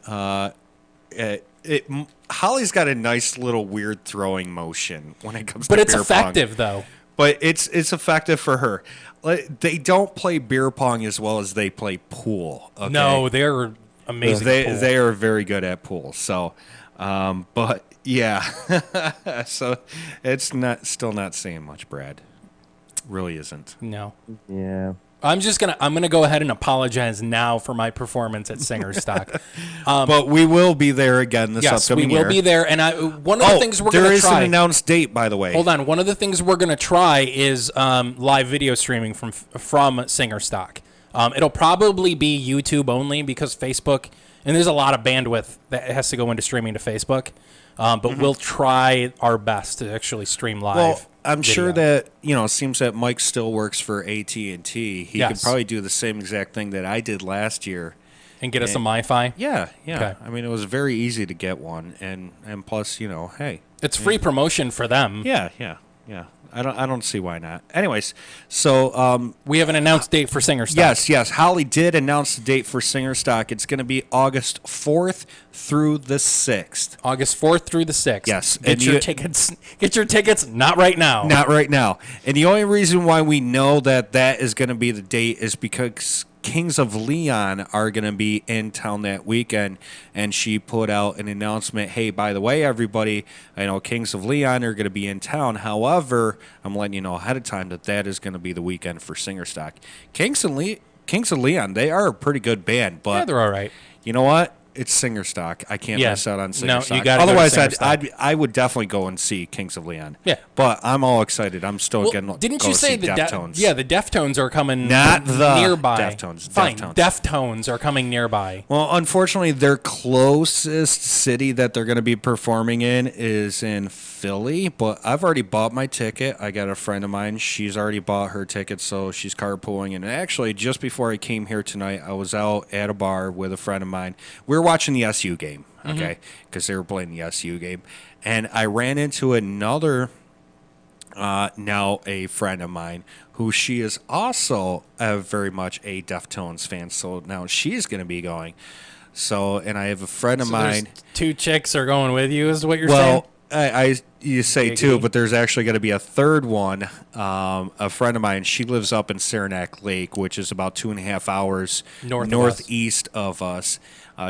Holly's got a nice little weird throwing motion when it comes to beer pong. But it's effective, though. But it's effective for her. They don't play beer pong as well as they play pool. Okay? No, they're amazing. They are very good at pool. So, but yeah, so it's still not saying much, Brad. Really isn't. No. Yeah. I'm gonna go ahead and apologize now for my performance at Singerstock. But we will be there again this upcoming year. Yes, we will be there. And one of the things we're gonna try. There is an announced date, by the way. Hold on. One of the things we're gonna try is live video streaming from Singerstock. It'll probably be YouTube only because Facebook, and there's a lot of bandwidth that has to go into streaming to Facebook. But we'll try our best to actually stream live. Well, I'm sure that it seems that Mike still works for AT&T. He could probably do the same exact thing that I did last year, and get us a MiFi. Yeah. Okay. I mean, it was very easy to get one, and plus, hey, it's free promotion for them. Yeah. I don't see why not. Anyways, so we have an announced date for Singerstock. Yes. Holly did announce the date for Singerstock. It's going to be August 4th through the 6th. August 4th through the 6th. Yes. Get your tickets. Get your tickets. Not right now. Not right now. And the only reason why we know that is going to be the date is because Kings of Leon are going to be in town that weekend, and she put out an announcement, hey, by the way, everybody, I know Kings of Leon are going to be in town. However, I'm letting you know ahead of time that is going to be the weekend for Singerstock. Kings of Leon, they are a pretty good band, but yeah, they're all right. You know what? It's Singerstock. I can't miss out on Singerstock. No, you got Otherwise, I would definitely go and see Kings of Leon. Yeah. But I'm all excited. I'm still going to Didn't you say the Deftones. the Deftones are coming Not the nearby. Deftones. Fine, Deftones. Deftones are coming nearby. Well, unfortunately, their closest city that they're going to be performing in is in Philly, but I've already bought my ticket. I got a friend of mine. She's already bought her ticket, so she's carpooling. And actually, just before I came here tonight, I was out at a bar with a friend of mine. We were watching the SU game, okay, because they were playing the SU game. And I ran into another, now a friend of mine, who she is also very much a Deftones fan. So now she's going to be going. So, and I have a friend of mine. Two chicks are going with you, is what you're saying? Well, you say two, but there's actually going to be a third one. A friend of mine, she lives up in Saranac Lake, which is about 2.5 hours northeast of us.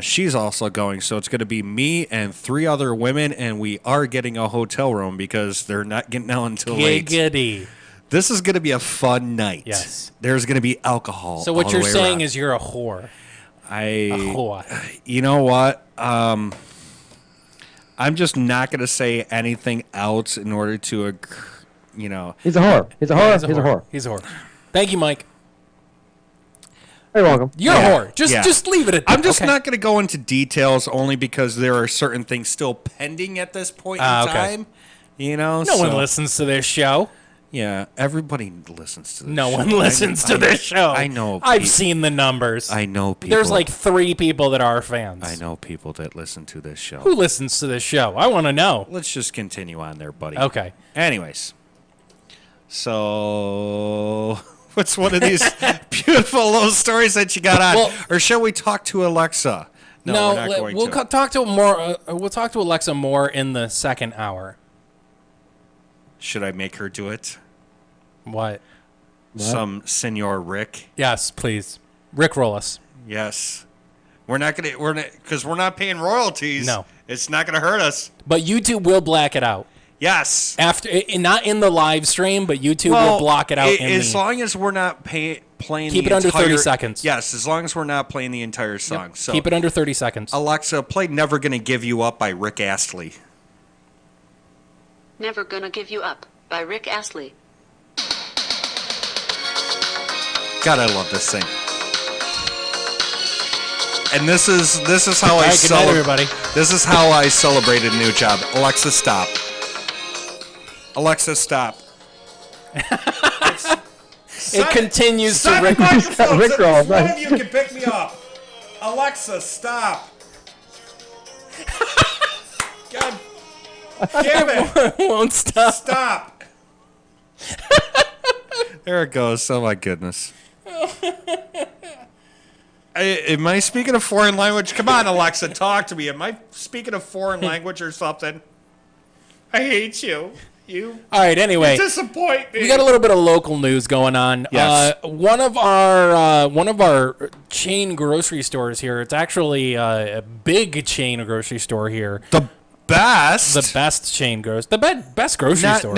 She's also going, so it's going to be me and 3 other women, and we are getting a hotel room because they're not getting out until late. Giggity. This is going to be a fun night. Yes. There's going to be alcohol. So what all you're the way saying around. is you're a whore. A whore. You know what? I'm just not going to say anything else in order to, He's a whore. He's a whore. He's a whore. He's a whore. Thank you, Mike. You're welcome. You're a whore. Just leave it at that. I'm just not going to go into details only because there are certain things still pending at this point in time. No one listens to this show. Yeah, everybody listens to this show. No one listens to this show. I know. I've seen the numbers. I know people. There's like 3 people that are fans. I know people that listen to this show. Who listens to this show? I want to know. Let's just continue on there, buddy. Okay. Anyways. So, what's one of these beautiful little stories that you got on? Well, or shall we talk to Alexa? No, we're not going we'll to. talk to more. We'll talk to Alexa more in the second hour. Should I make her do it? What? Some Senor Rick? Yes, please. Rick roll us. Yes. We're not because we're not paying royalties. No. It's not gonna hurt us. But YouTube will black it out. Yes. After, not in the live stream, but YouTube will block it out. As long as we're not playing. Keep it under 30 seconds. Yes, as long as we're not playing the entire song. Yep. So keep it under 30 seconds. Alexa, play "Never Gonna Give You Up" by Rick Astley. Never Gonna Give You Up by Rick Astley. God, I love this thing. And this is how All right, good night, everybody. This is how I celebrated a new job. Alexa, stop. Alexa, stop. It continues to Rick. Rickroll. One of you can pick me up. Alexa, stop. God damn it! Won't stop. Stop. There it goes. Oh my goodness. Am I speaking a foreign language? Come on, Alexa, talk to me. Am I speaking a foreign language or something? I hate you. All right, anyway. You disappoint me. We got a little bit of local news going on. Yes. One of our chain grocery stores here. It's actually a big chain grocery store here. The best chain grocery. Best grocery store.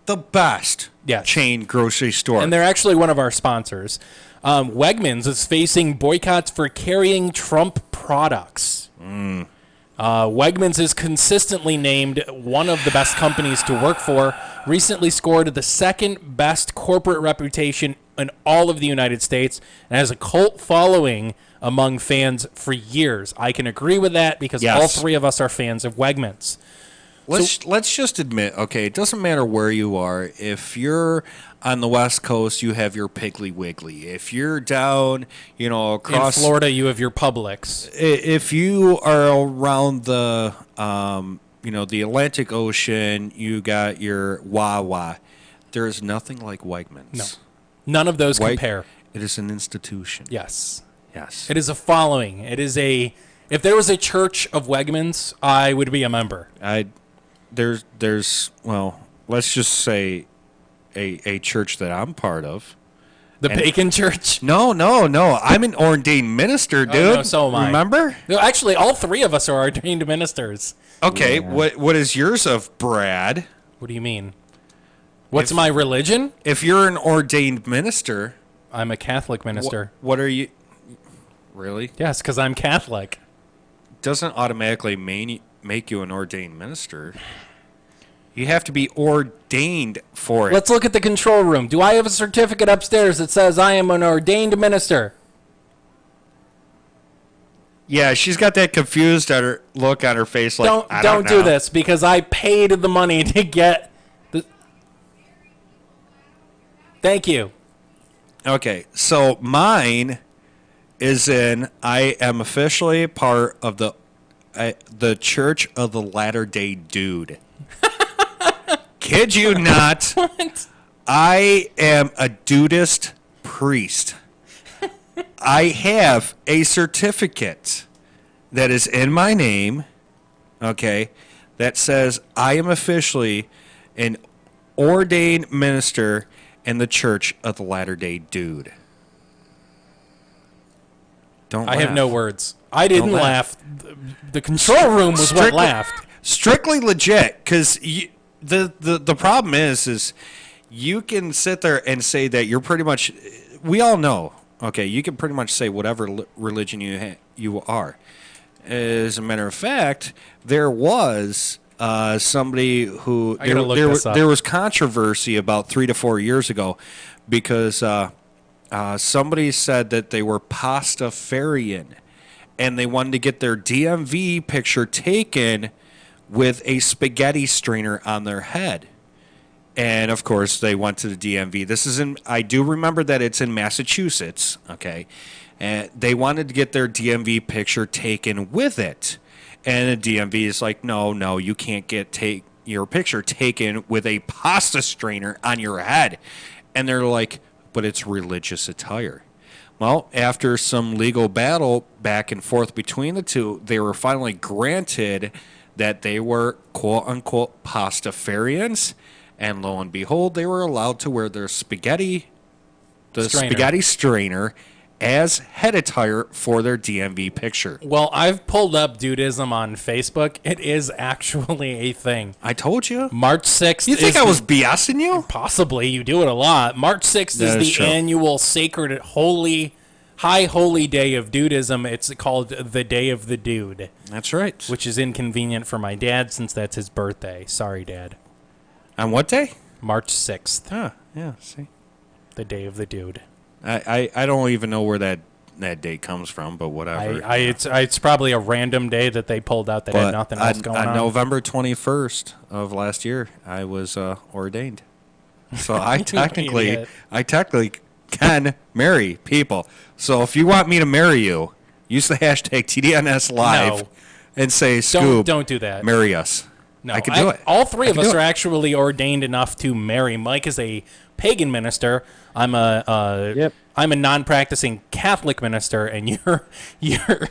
The best chain grocery store. And they're actually one of our sponsors. Wegmans is facing boycotts for carrying Trump products. Wegmans is consistently named one of the best companies to work for, recently scored the second best corporate reputation in all of the United States, and has a cult following among fans for years. I can agree with that because all three of us are fans of Wegmans. Let's just admit, okay, it doesn't matter where you are. If you're on the West Coast, you have your Piggly Wiggly. If you're down, across in Florida, you have your Publix. If you are around the, the Atlantic Ocean, you got your Wawa. There is nothing like Wegmans. No, none of those compare. It is an institution. Yes. Yes. It is a following. It is a. If there was a church of Wegmans, I would be a member. Let's just say a church that I'm part of. The Bacon Church? No. I'm an ordained minister, dude. Oh, no, so am I. Remember? No, actually, all three of us are ordained ministers. Okay, what is yours of, Brad? What do you mean? What's my religion? If you're an ordained minister... I'm a Catholic minister. What are you... Really? Yes, because I'm Catholic. Doesn't automatically make you an ordained minister. You have to be ordained for it. Let's look at the control room. Do I have a certificate upstairs that says I am an ordained minister? Yeah, she's got that confused look on her face. Like, don't do this because I paid the money to get the. Thank you. Okay, so mine is I am officially part of the Church of the Latter-day Dude. Kid you not. What? I am a dudist priest. I have a certificate that is in my name, okay, that says I am officially an ordained minister in the Church of the Latter-day Dude. Don't laugh. I have no words. I didn't laugh. The control room was what laughed. Strictly legit, because the problem is you can sit there and say that you're pretty much. We all know, okay. You can pretty much say whatever religion you are. As a matter of fact, there was somebody who there was controversy about 3 to 4 years ago because somebody said that they were Pastafarian and they wanted to get their DMV picture taken with a spaghetti strainer on their head. And of course, they went to the DMV. This is I do remember that it's in Massachusetts, okay? And they wanted to get their DMV picture taken with it. And the DMV is like, no, you can't take your picture taken with a pasta strainer on your head. And they're like, but it's religious attire. Well, after some legal battle back and forth between the two, they were finally granted that they were quote-unquote Pastafarians. And lo and behold, they were allowed to wear their spaghetti strainer as head attire for their DMV picture. Well, I've pulled up dudism on Facebook. It is actually a thing. I told you. March 6th. You think I was BSing you? Possibly. You do it a lot. March 6th That is is the true. annual sacred, high holy day of dudism. It's called the Day of the Dude. That's right. Which is inconvenient for my dad since that's his birthday. Sorry, Dad. On what day? March 6th. Huh, yeah, see. The Day of the Dude. I don't even know where that date comes from, but whatever. It's probably a random day that they pulled out that had nothing else going on. On November 21st of last year, I was ordained. So I technically can marry people. So if you want me to marry you, use the hashtag TDNS Live and say, Scoob, don't do that. Marry us. No, I can do it. All three of I can us do are it. actually ordained enough to marry. Mike is a pagan minister. I'm a non-practicing Catholic minister, and you're.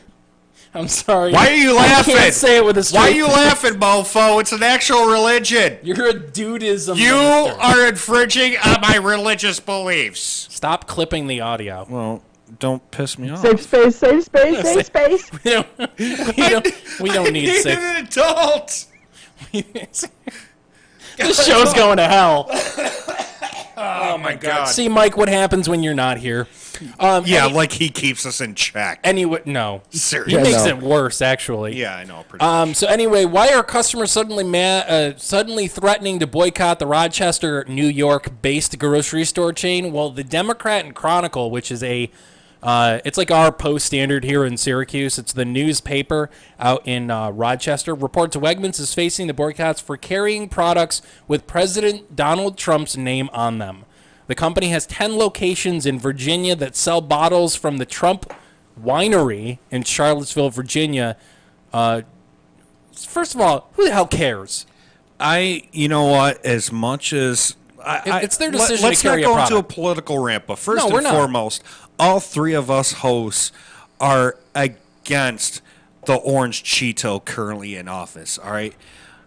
I'm sorry. Why are you laughing? I can't say it with a straight Why are you face. laughing, mofo? It's an actual religion. You're a dudism You minister. are infringing on my religious beliefs. Stop clipping the audio. Well, don't piss me off. Safe space, safe space, safe space. We don't need He's safe. an adult. This show's going to hell. Oh my God. See, Mike, what happens when you're not here? Like he keeps us in check. Anyway, no. Seriously. He makes it worse, actually. Yeah, I know. Pretty much. So anyway, why are customers suddenly threatening to boycott the Rochester, New York-based grocery store chain? Well, the Democrat and Chronicle, which is it's like our Post Standard here in Syracuse. It's the newspaper out in Rochester. Reports Wegmans is facing the boycotts for carrying products with President Donald Trump's name on them. The company has 10 locations in Virginia that sell bottles from the Trump Winery in Charlottesville, Virginia. First of all, who the hell cares? You know what? As much as it's their decision let's to carry not a go into a product. political rant, but first No, we're and not. foremost, all three of us hosts are against the orange Cheeto currently in office. All right.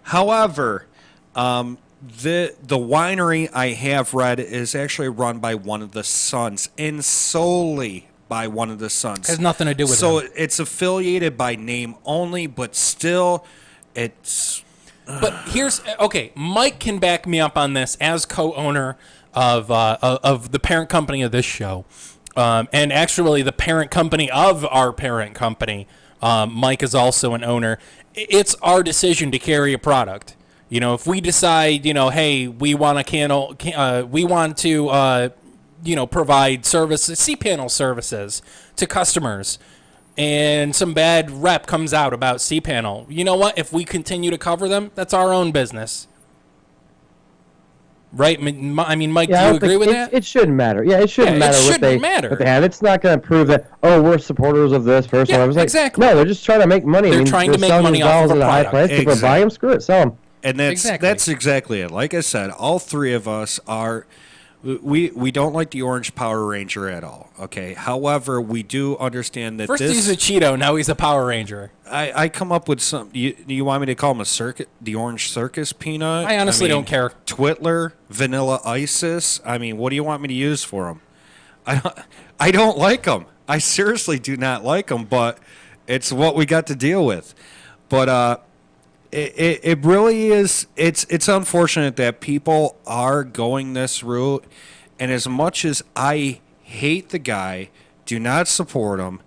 However, the winery I have read is actually run by one of the sons, and solely by one of the sons. Has nothing to do with so him. it's affiliated by name only, but still, it's. But Mike can back me up on this as co-owner of the parent company of this show, and actually the parent company of our parent company. Mike is also an owner. It's our decision to carry a product. You know, if we decide, hey, we want to provide services, cPanel services to customers, and some bad rep comes out about cPanel, you know what? If we continue to cover them, that's our own business. Right? I mean, Mike, do you agree with that? It shouldn't matter. Yeah, it shouldn't matter. It shouldn't matter. What they have. It's not going to prove that, we're supporters of this person. Yeah, I was like, exactly. No, they're just trying to make money. They're trying to make selling money these off of bottles a at a high product. price. People buy them, screw it, sell them. And that's exactly it. Like I said, all three of us are. We don't like the Orange Power Ranger at all. Okay. However, we do understand that First he's a Cheeto, now he's a Power Ranger. I come up with some. You want me to call him the Orange Circus Peanut? I honestly don't care. Twitler, Vanilla Isis. I mean, what do you want me to use for them? I don't like them. I seriously do not like them. But it's what we got to deal with. But It really is. It's unfortunate that people are going this route, and as much as I hate the guy, do not support him,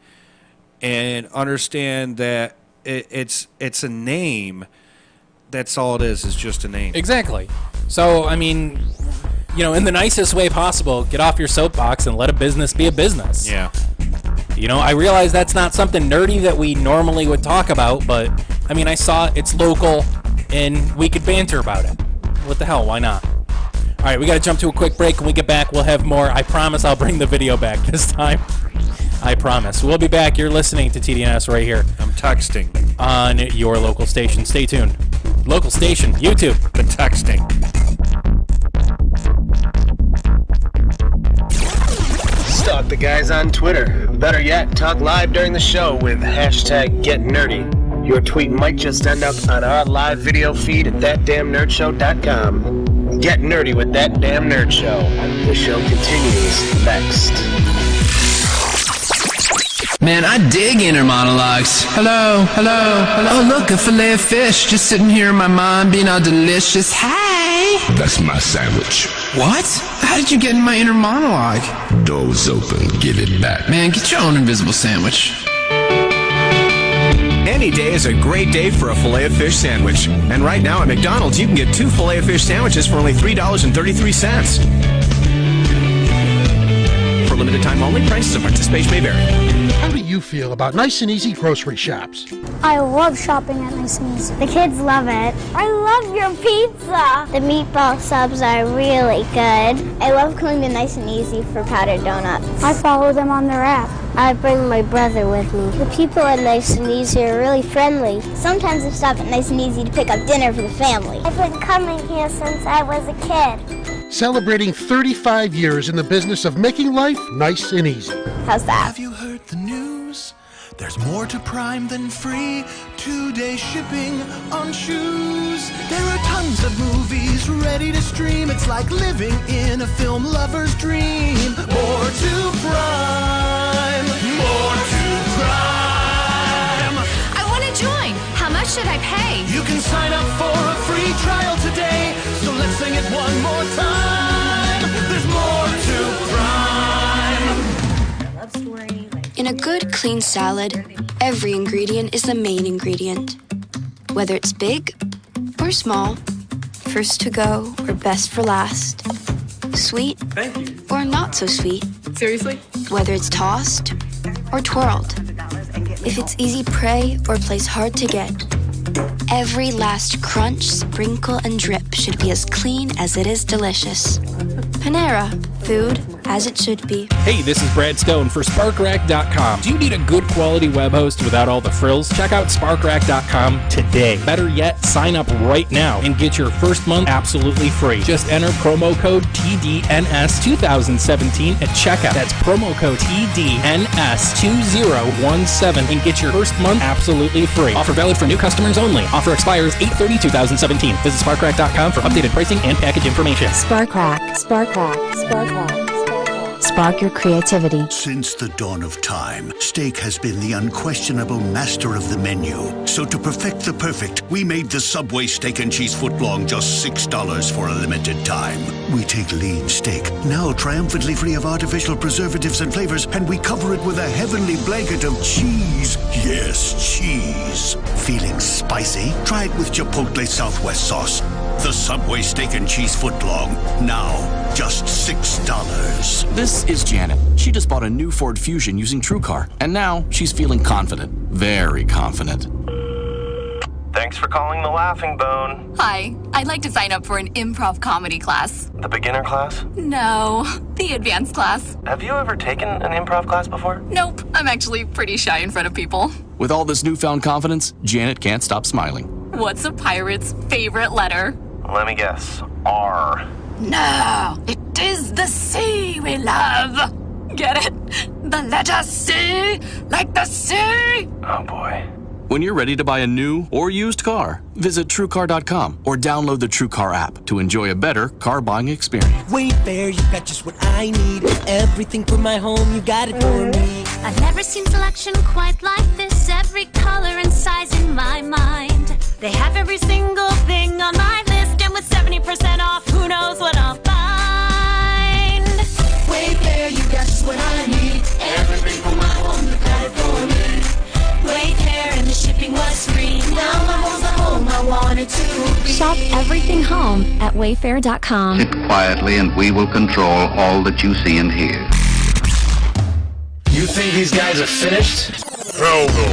and understand that it's a name. That's all it is just a name. Exactly. So I mean, in the nicest way possible, get off your soapbox and let a business be a business. Yeah. I realize that's not something nerdy that we normally would talk about, but I mean, I saw it's local, and we could banter about it. What the hell? Why not? All right, we got to jump to a quick break. When we get back, we'll have more. I promise I'll bring the video back this time. I promise. We'll be back. You're listening to TDNS right here. I'm texting. On your local station. Stay tuned. Local station, YouTube. The texting. Stalk the guys on Twitter. Better yet, talk live during the show with #GetNerdy. Your tweet might just end up on our live video feed at thatdamnerdshow.com. Get nerdy with That Damn Nerd Show. The show continues next. Man, I dig inner monologues. Hello, hello, hello. Oh, look, a fillet of fish just sitting here in my mind being all delicious. Hey! That's my sandwich. What? How did you get in my inner monologue? Door's open. Give it back. Man, get your own invisible sandwich. Any day is a great day for a filet of fish sandwich. And right now at McDonald's, you can get 2 filet of fish sandwiches for only $3.33. For limited time only, prices and participation may vary. How do you feel about nice and easy grocery shops? I love shopping at Nice and Easy. The kids love it. I love your pizza. The meatball subs are really good. I love coming to Nice and Easy for powdered donuts. I follow them on their app. I bring my brother with me. The people at Nice and Easy are really friendly. Sometimes I stop at Nice and Easy to pick up dinner for the family. I've been coming here since I was a kid. Celebrating 35 years in the business of making life nice and easy. How's that? Have you heard the news? There's more to Prime than free 2-day shipping on shoes. There are tons of movies ready to stream. It's like living in a film lover's dream. More to Prime. More to Prime. I want to join. How much should I pay? You can sign up for a free trial today. So let's sing it one more time. There's more to Prime. Love story. In a good, clean salad, every ingredient is the main ingredient. Whether it's big or small, first to go or best for last, sweet or not so sweet. Seriously? Whether it's tossed or twirled, if it's easy prey or plays hard to get, every last crunch, sprinkle, and drip should be as clean as it is delicious. Panera, food as it should be. Hey, this is Brad Stone for SparkRack.com. Do you need a good quality web host without all the frills? Check out SparkRack.com today. Better yet, sign up right now and get your first month absolutely free. Just enter promo code TDNS2017 at checkout. That's promo code TDNS2017 and get your first month absolutely free. Offer valid for new customers only. Offer expires 8/30/2017. Visit SparkRack.com for updated pricing and package information. SparkRack, SparkRack, SparkRack. Spark your creativity. Since the dawn of time, steak has been the unquestionable master of the menu. So to perfect the perfect, we made the Subway steak and cheese footlong just $6 for a limited time. We take lean steak, now triumphantly free of artificial preservatives and flavors, and we cover it with a heavenly blanket of cheese. Yes, cheese. Feeling spicy? Try it with Chipotle Southwest sauce. The Subway steak and cheese footlong, now just $6. This is Janet. She just bought a new Ford Fusion using TrueCar, and now she's feeling confident. Very confident. Thanks for calling the Laughing Bone. Hi, I'd like to sign up for an improv comedy class. The beginner class? No, the advanced class. Have you ever taken an improv class before? Nope, I'm actually pretty shy in front of people. With all this newfound confidence, Janet can't stop smiling. What's a pirate's favorite letter? Let me guess. R. No, it is the sea we love. Get it? The letter C, like the sea. Oh boy. When you're ready to buy a new or used car, visit TrueCar.com or download the TrueCar app to enjoy a better car buying experience. Wayfair, you got just what I need. Everything for my home, you got it for me. I've never seen selection quite like this. Every color and size in my mind. They have every single thing on my list, and with 70% off, who knows what I'll find. Wayfair, you got just what I need. Everything for my home, you got it for me. Wayfair, and the shipping was free. Now my home's the home I want it to be. Shop everything home at wayfair.com. Sit quietly and we will control all that you see and hear. You think these guys are finished? Hell no.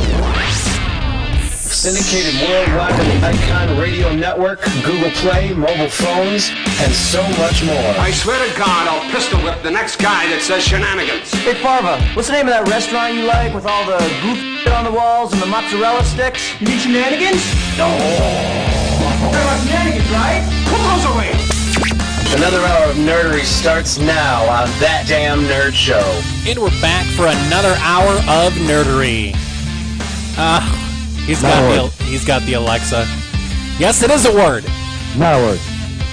Syndicated worldwide on the Icon Radio Network, Google Play, mobile phones, and so much more. I swear to God, I'll pistol whip the next guy that says shenanigans. Hey, Farva, what's the name of that restaurant you like with all the goofy on the walls and the mozzarella sticks? You need shenanigans? No. Talking about shenanigans, right? Put those away. Another hour of nerdery starts now on That Damn Nerd Show. And we're back for another hour of nerdery. He's got the Alexa. Yes, it is a word. Not a word.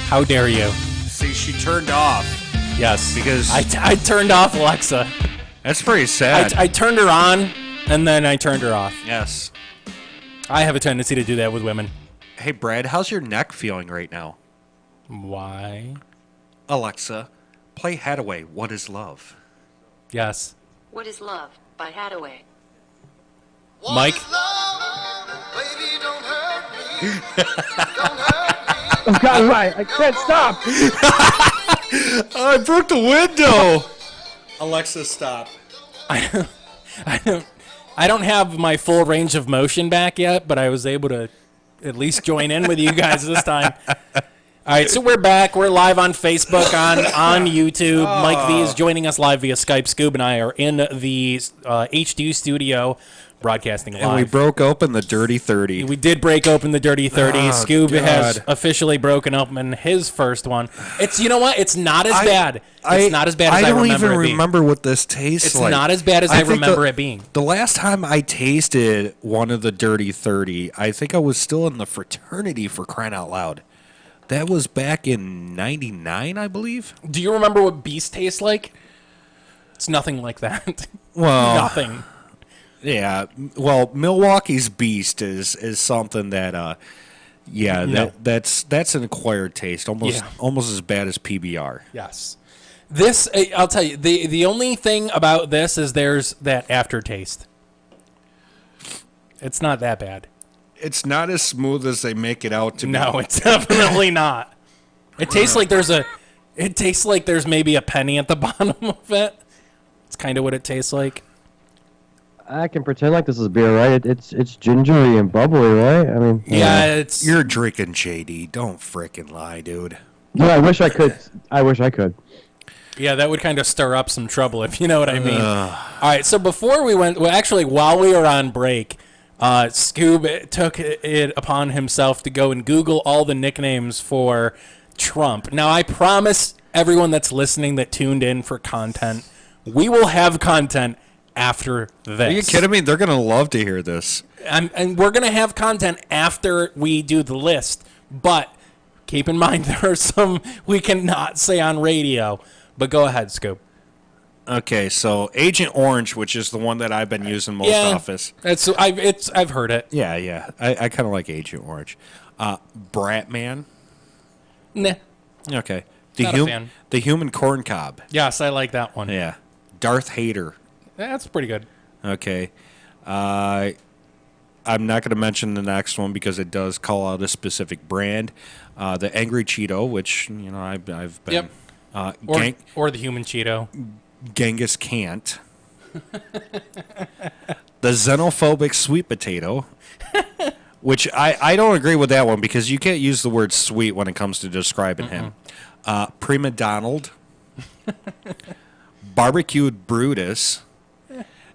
How dare you? See, she turned off. Yes. Because I turned off Alexa. That's pretty sad. I turned her on, And then I turned her off. Yes. I have a tendency to do that with women. Hey, Brad, how's your neck feeling right now? Why? Alexa, play Hadaway, What is Love? Yes. What is Love by Hadaway? Mike? Oh, God, right. I can't stop. I broke the window. Alexa, stop. I don't have my full range of motion back yet, but I was able to at least join in with you guys this time. All right, so we're back. We're live on Facebook, on YouTube. Mike V is joining us live via Skype. Scoob and I are in the HD studio broadcasting live. And we broke open the Dirty 30. We did break open the Dirty 30. Oh, Scoob God. has officially broken open his first one. It's, you know what? It's not as bad. It's not as bad as I remember it being. I don't even remember what this tastes like. It's not as bad as I remember it being. The last time I tasted one of the Dirty 30, I think I was still in the fraternity, for crying out loud. That was back in 99, I believe. Do you remember what Beast tastes like? It's nothing like that. Well, nothing. Yeah, well, Milwaukee's Beast is something that, that's an acquired taste, almost as bad as PBR. Yes, this I'll tell you. The only thing about this is there's that aftertaste. It's not that bad. It's not as smooth as they make it out to be. No, it's definitely not. It tastes like there's maybe a penny at the bottom of it. It's kind of what it tastes like. I can pretend like this is beer, right? It's gingery and bubbly, right? I mean, it's... You're drinking JD. Don't frickin' lie, dude. No, I wish I could. I wish I could. Yeah, that would kind of stir up some trouble, if you know what I mean. All right, so before we went... Well, actually, while we were on break, Scoob took it upon himself to go and Google all the nicknames for Trump. Now, I promise everyone that's listening that tuned in for content, we will have content after this. Are you kidding me? They're going to love to hear this. And we're going to have content after we do the list. But keep in mind, there are some we cannot say on radio. But go ahead, Scoop. Okay, so Agent Orange, which is the one that I've been using most office. I've heard it. Yeah. I kind of like Agent Orange. Bratman. Nah. Okay. Not a fan. The Human Corn Cob. Yes, I like that one. Yeah. Darth Hater. That's pretty good. Okay. I'm not going to mention the next one because it does call out a specific brand. The Angry Cheeto, which, I've been... Yep. Or the Human Cheeto. Genghis Kant. The Xenophobic Sweet Potato, which I don't agree with that one because you can't use the word sweet when it comes to describing him. Prima Donald. Barbecued Brutus.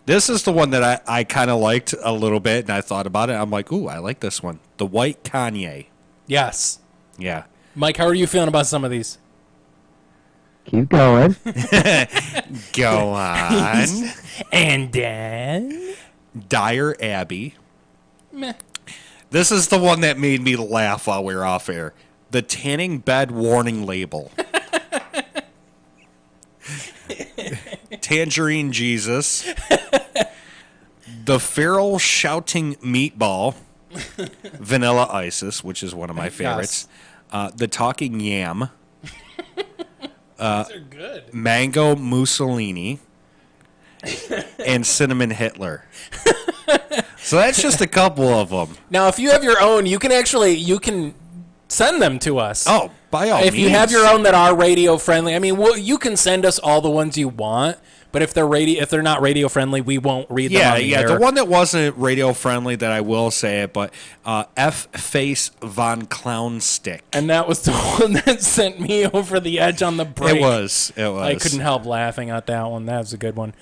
This is the one that I kind of liked a little bit, and I thought about it. I'm like, ooh, I like this one. The White Kanye. Yes. Yeah. Mike, how are you feeling about some of these? Keep going. Go on. And then? Dire Abbey. Meh. This is the one that made me laugh while we were off air. The Tanning Bed Warning Label. Tangerine Jesus. The Feral Shouting Meatball. Vanilla Isis, which is one of my favorites. The Talking Yam. These are good. Mango Mussolini. And Cinnamon Hitler. So that's just a couple of them. Now, if you have your own, you can send them to us. Oh, by all means. If you have your own that are radio friendly, I mean, you can send us all the ones you want. But if they're not radio friendly, we won't read them on the air. The one that wasn't radio friendly that I will say it, but F Face Von Clown Stick. And that was the one that sent me over the edge on the break. It was. I couldn't help laughing at that one. That was a good one.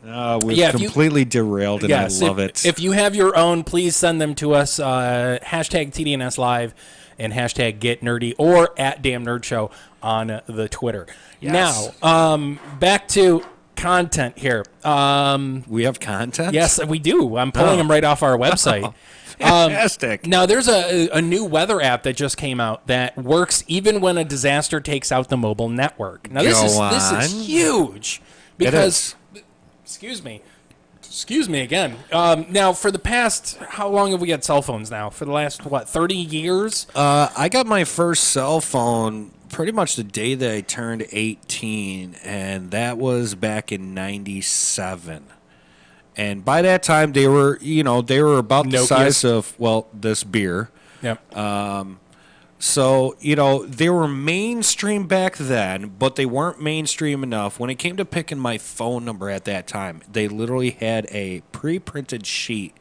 We've completely derailed, and I love it. If you have your own, please send them to us. Hashtag TDNS Live and hashtag Get Nerdy or at Damn Nerd Show on the Twitter. Yes. Now, back to content here. We have content? Yes, we do. I'm pulling them right off our website. Fantastic. Now, there's a new weather app that just came out that works even when a disaster takes out the mobile network. Now, this is huge because, excuse me, Excuse me again. Now, for the past, how long have we had cell phones now? For the last, 30 years? I got my first cell phone pretty much the day that I turned 18, and that was back in 97. And by that time, they were about the size of, this beer. Yep. So, they were mainstream back then, but they weren't mainstream enough. When it came to picking my phone number at that time, they literally had a pre-printed sheet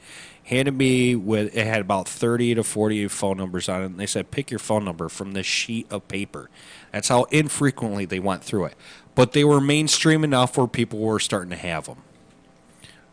handed me with, it had about 30 to 40 phone numbers on it, and they said, pick your phone number from this sheet of paper. That's how infrequently they went through it. But they were mainstream enough where people were starting to have them.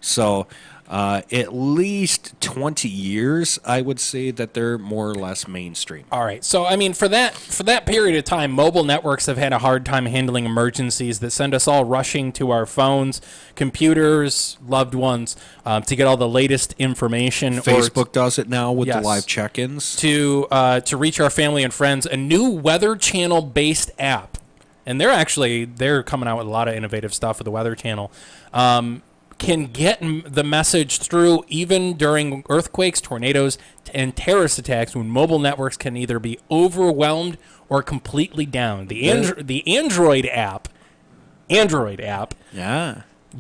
So at least 20 years, I would say that they're more or less mainstream. All right. So, I mean, for that period of time, mobile networks have had a hard time handling emergencies that send us all rushing to our phones, computers, loved ones, to get all the latest information. Facebook does it now with the live check-ins. To reach our family and friends. A new Weather Channel-based app. And they're coming out with a lot of innovative stuff with the Weather Channel. Can get the message through even during earthquakes, tornadoes, and terrorist attacks when mobile networks can either be overwhelmed or completely down. The Android app,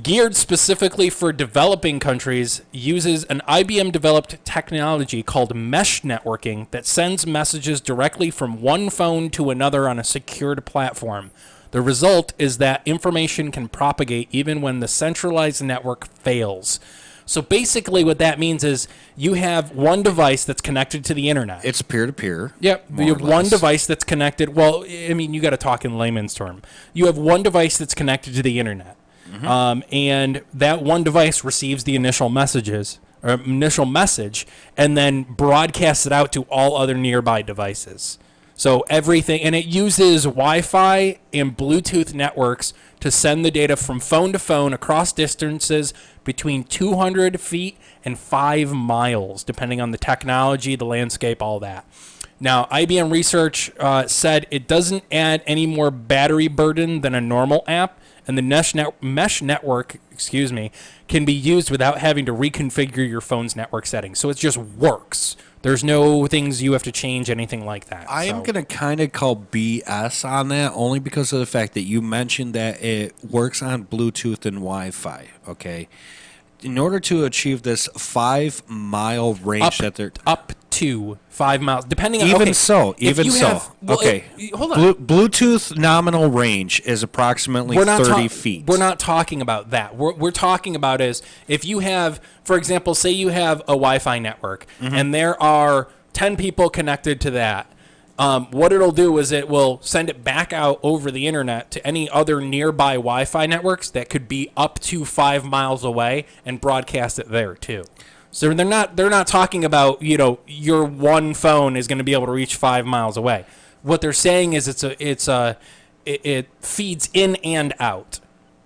geared specifically for developing countries, uses an IBM-developed technology called mesh networking that sends messages directly from one phone to another on a secured platform. The result is that information can propagate even when the centralized network fails. So basically what that means is you have one device that's connected to the internet. It's peer-to-peer. Yep. You have one device that's connected. Well, I mean, you got to talk in layman's term. You have one device that's connected to the internet. Mm-hmm. And that one device receives the initial message, and then broadcasts it out to all other nearby devices. So everything, and it uses Wi-Fi and Bluetooth networks to send the data from phone to phone across distances between 200 feet and 5 miles, depending on the technology, the landscape, all that. Now, IBM research said it doesn't add any more battery burden than a normal app, and the mesh network, can be used without having to reconfigure your phone's network settings. So it just works. There's no things you have to change, anything like that. I am going to kind of call BS on that, only because of the fact that you mentioned that it works on Bluetooth and Wi-Fi, okay? In order to achieve this 5-mile range up to 5 miles, depending on... Even so. Okay. Hold on. Bluetooth nominal range is approximately 30 feet. We're not talking about that. We're talking about is if you have, for example, say you have a Wi-Fi network, and there are 10 people connected to that. What it'll do is it will send it back out over the internet to any other nearby Wi-Fi networks that could be up to 5 miles away and broadcast it there too. So they're not talking about, your one phone is going to be able to reach 5 miles away. What they're saying is it feeds in and out.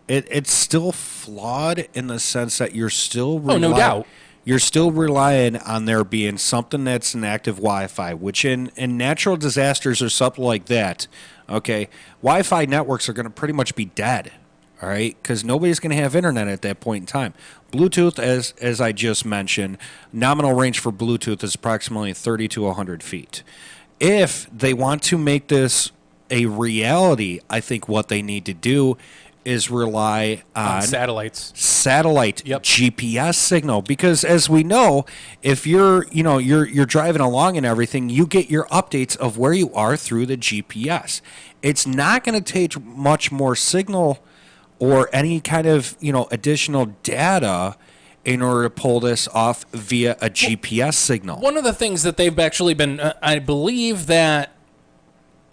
It's still flawed in the sense that you're still no doubt. You're still relying on there being something that's an active Wi-Fi, which in natural disasters or something like that, okay, Wi-Fi networks are going to pretty much be dead, all right, because nobody's going to have internet at that point in time. Bluetooth, as I just mentioned, nominal range for Bluetooth is approximately 30 to 100 feet. If they want to make this a reality, I think what they need to do is rely on satellite GPS signal, because as we know, if you're driving along and everything, you get your updates of where you are through the GPS. It's not going to take much more signal or any kind of additional data in order to pull this off via a GPS signal. One of the things that they've actually been, I believe that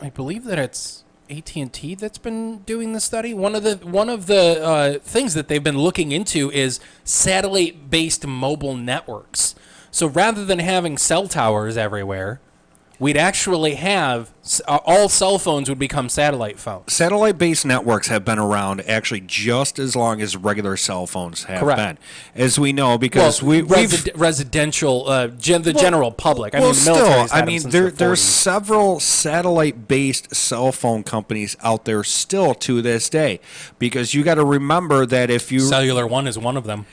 it's AT&T that's been doing the study. One of the things that they've been looking into is satellite-based mobile networks. So rather than having cell towers everywhere, we'd actually have all cell phones would become satellite phones. Satellite-based networks have been around actually just as long as regular cell phones have been, as we know, because residential, the general public. There's several satellite-based cell phone companies out there still to this day, because you got to remember that if you Cellular One is one of them.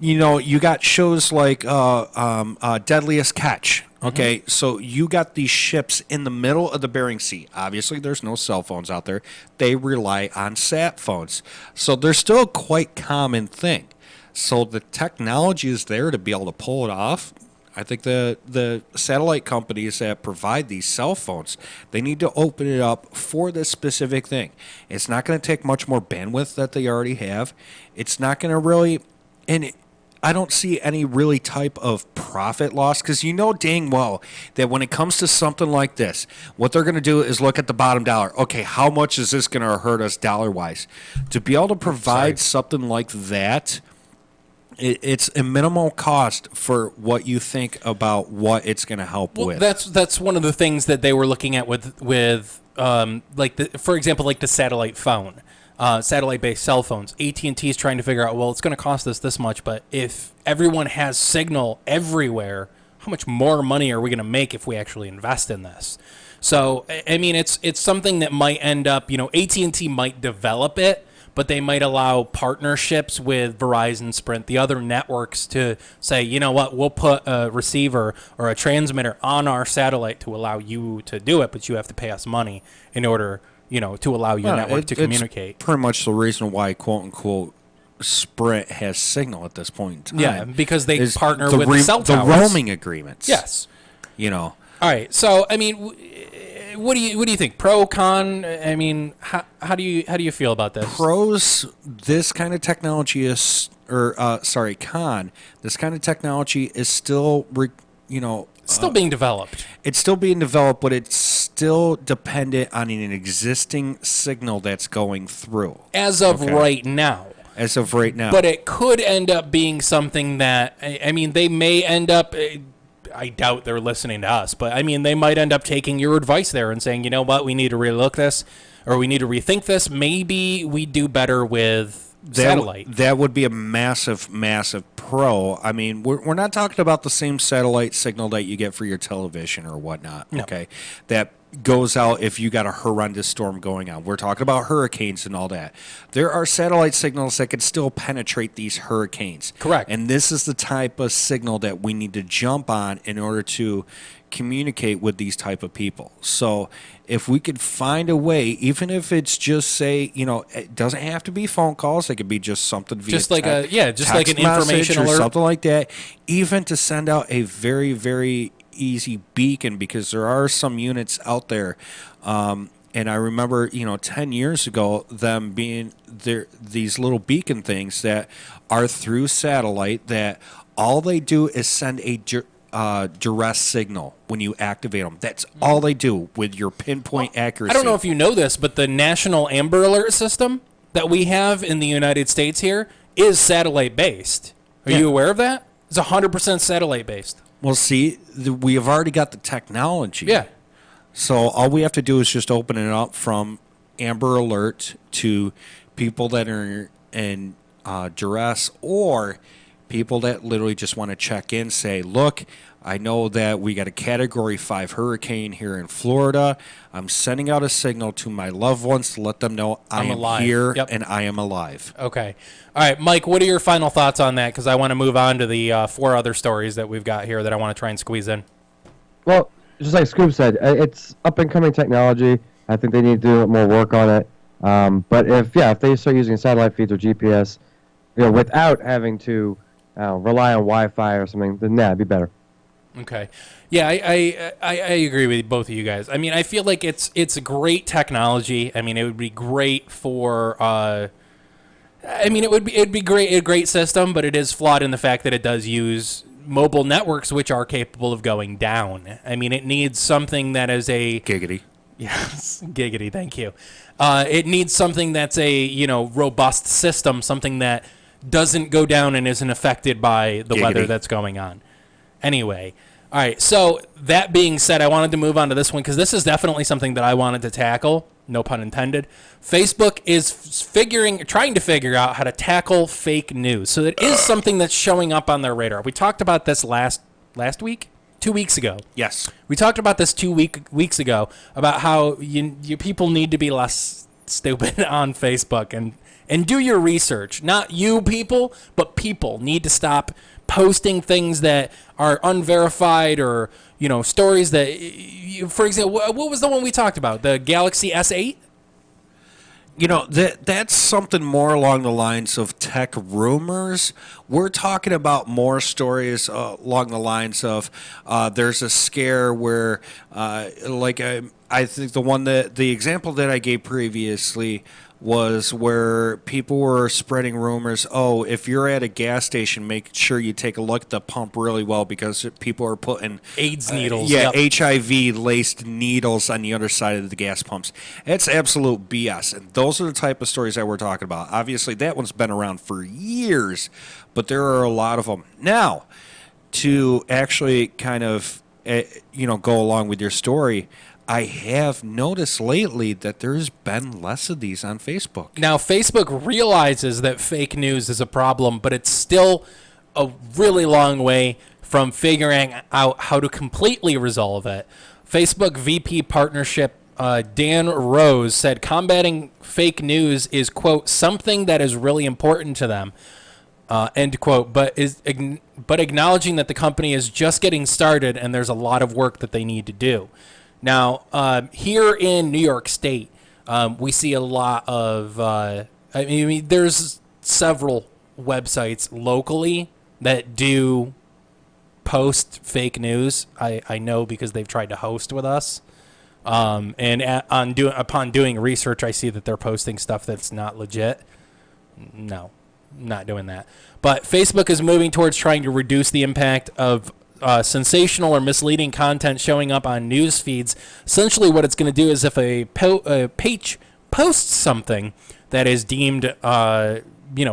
you got shows like Deadliest Catch. Okay, so you got these ships in the middle of the Bering Sea. Obviously, there's no cell phones out there. They rely on sat phones. So they're still a quite common thing. So the technology is there to be able to pull it off. I think the satellite companies that provide these cell phones, they need to open it up for this specific thing. It's not going to take much more bandwidth that they already have. It's not going to really... and I don't see any really type of profit loss, because you know dang well that when it comes to something like this, what they're going to do is look at the bottom dollar. Okay, how much is this going to hurt us dollar-wise? To be able to provide something like that, it's a minimal cost for what you think about what it's going to help with. That's one of the things that they were looking at with for example, like the satellite phone. Satellite-based cell phones. AT&T is trying to figure out, well, it's going to cost us this much, but if everyone has signal everywhere, how much more money are we going to make if we actually invest in this? So, I mean, it's something that might end up, AT&T might develop it, but they might allow partnerships with Verizon, Sprint, the other networks to say, you know what, we'll put a receiver or a transmitter on our satellite to allow you to do it, but you have to pay us money in order to allow your network to communicate. It's pretty much the reason why, quote unquote, Sprint has signal at this point in time. Yeah, because they partner with the cell towers. The roaming agreements. Yes. All right. So, I mean, what do you think? Pro, con? I mean, how do you feel about this? Pros, this kind of technology is, con, this kind of technology is still, still being developed. It's still being developed, but it's still dependent on an existing signal that's going through. As of right now. As of right now. But it could end up being something that, I mean, they may end up, I doubt they're listening to us, but I mean, they might end up taking your advice there and saying, you know what, we need to relook this, or we need to rethink this. Maybe we do better with satellite. That would be a massive, massive pro. I mean, we're not talking about the same satellite signal that you get for your television or whatnot, okay? That goes out if you got a horrendous storm going on. We're talking about hurricanes and all that. There are satellite signals that can still penetrate these hurricanes. Correct. And this is the type of signal that we need to jump on in order to communicate with these type of people. So if we could find a way, even if it's just say, it doesn't have to be phone calls. It could be just something via just like an information or alert, something like that. Even to send out a very, very easy beacon, because there are some units out there. And I remember, 10 years ago, them being there, these little beacon things that are through satellite that all they do is send a duress signal when you activate them. That's all they do with your pinpoint accuracy. I don't know if you know this, but the National Amber Alert system that we have in the United States here is satellite based. Are you aware of that? It's 100% satellite based. Well, see, we have already got the technology. Yeah. So all we have to do is just open it up from Amber Alert to people that are in duress, or people that literally just want to check in, say, look, I know that we got a Category 5 hurricane here in Florida. I'm sending out a signal to my loved ones to let them know I'm alive. Here and I am alive. Okay. All right, Mike, what are your final thoughts on that? Because I want to move on to the 4 other stories that we've got here that I want to try and squeeze in. Well, just like Scoop said, it's up-and-coming technology. I think they need to do more work on it. But if they start using satellite feeds or GPS, without having to rely on Wi-Fi or something, then it'd be better. Okay. Yeah, I agree with both of you guys. I mean, I feel like it's a great technology. I mean, it would be great for it'd be a great system, but it is flawed in the fact that it does use mobile networks which are capable of going down. I mean, it needs something that is a giggity. Yes, giggity, thank you. It needs something that's a, robust system, something that doesn't go down and isn't affected by the weather that's going on. Anyway, all right, so that being said, I wanted to move on to this one because this is definitely something that I wanted to tackle, no pun intended. Facebook is trying to figure out how to tackle fake news. So it is something that's showing up on their radar. We talked about this last week? 2 weeks ago. Yes. We talked about this 2 weeks ago about how you people need to be less stupid on Facebook and do your research. Not you people, but people need to stop posting things that are unverified or, stories that, for example, what was the one we talked about? The Galaxy S8? That's something more along the lines of tech rumors. We're talking about more stories along the lines of there's a scare where, I think the example that I gave previously was where people were spreading rumors. Oh, if you're at a gas station, make sure you take a look at the pump really well because people are putting AIDS needles. HIV-laced needles on the other side of the gas pumps. It's absolute BS. And those are the type of stories that we're talking about. Obviously, that one's been around for years, but there are a lot of them. Now, to actually kind of go along with your story, I have noticed lately that there's been less of these on Facebook. Now, Facebook realizes that fake news is a problem, but it's still a really long way from figuring out how to completely resolve it. Facebook VP partnership Dan Rose said combating fake news is, quote, something that is really important to them, end quote, but acknowledging that the company is just getting started and there's a lot of work that they need to do. Now, here in New York State, we see a lot of, there's several websites locally that do post fake news. I know because they've tried to host with us. Upon doing research, I see that they're posting stuff that's not legit. No, not doing that. But Facebook is moving towards trying to reduce the impact of sensational or misleading content showing up on news feeds. Essentially, what it's going to do is if a page posts something that is deemed,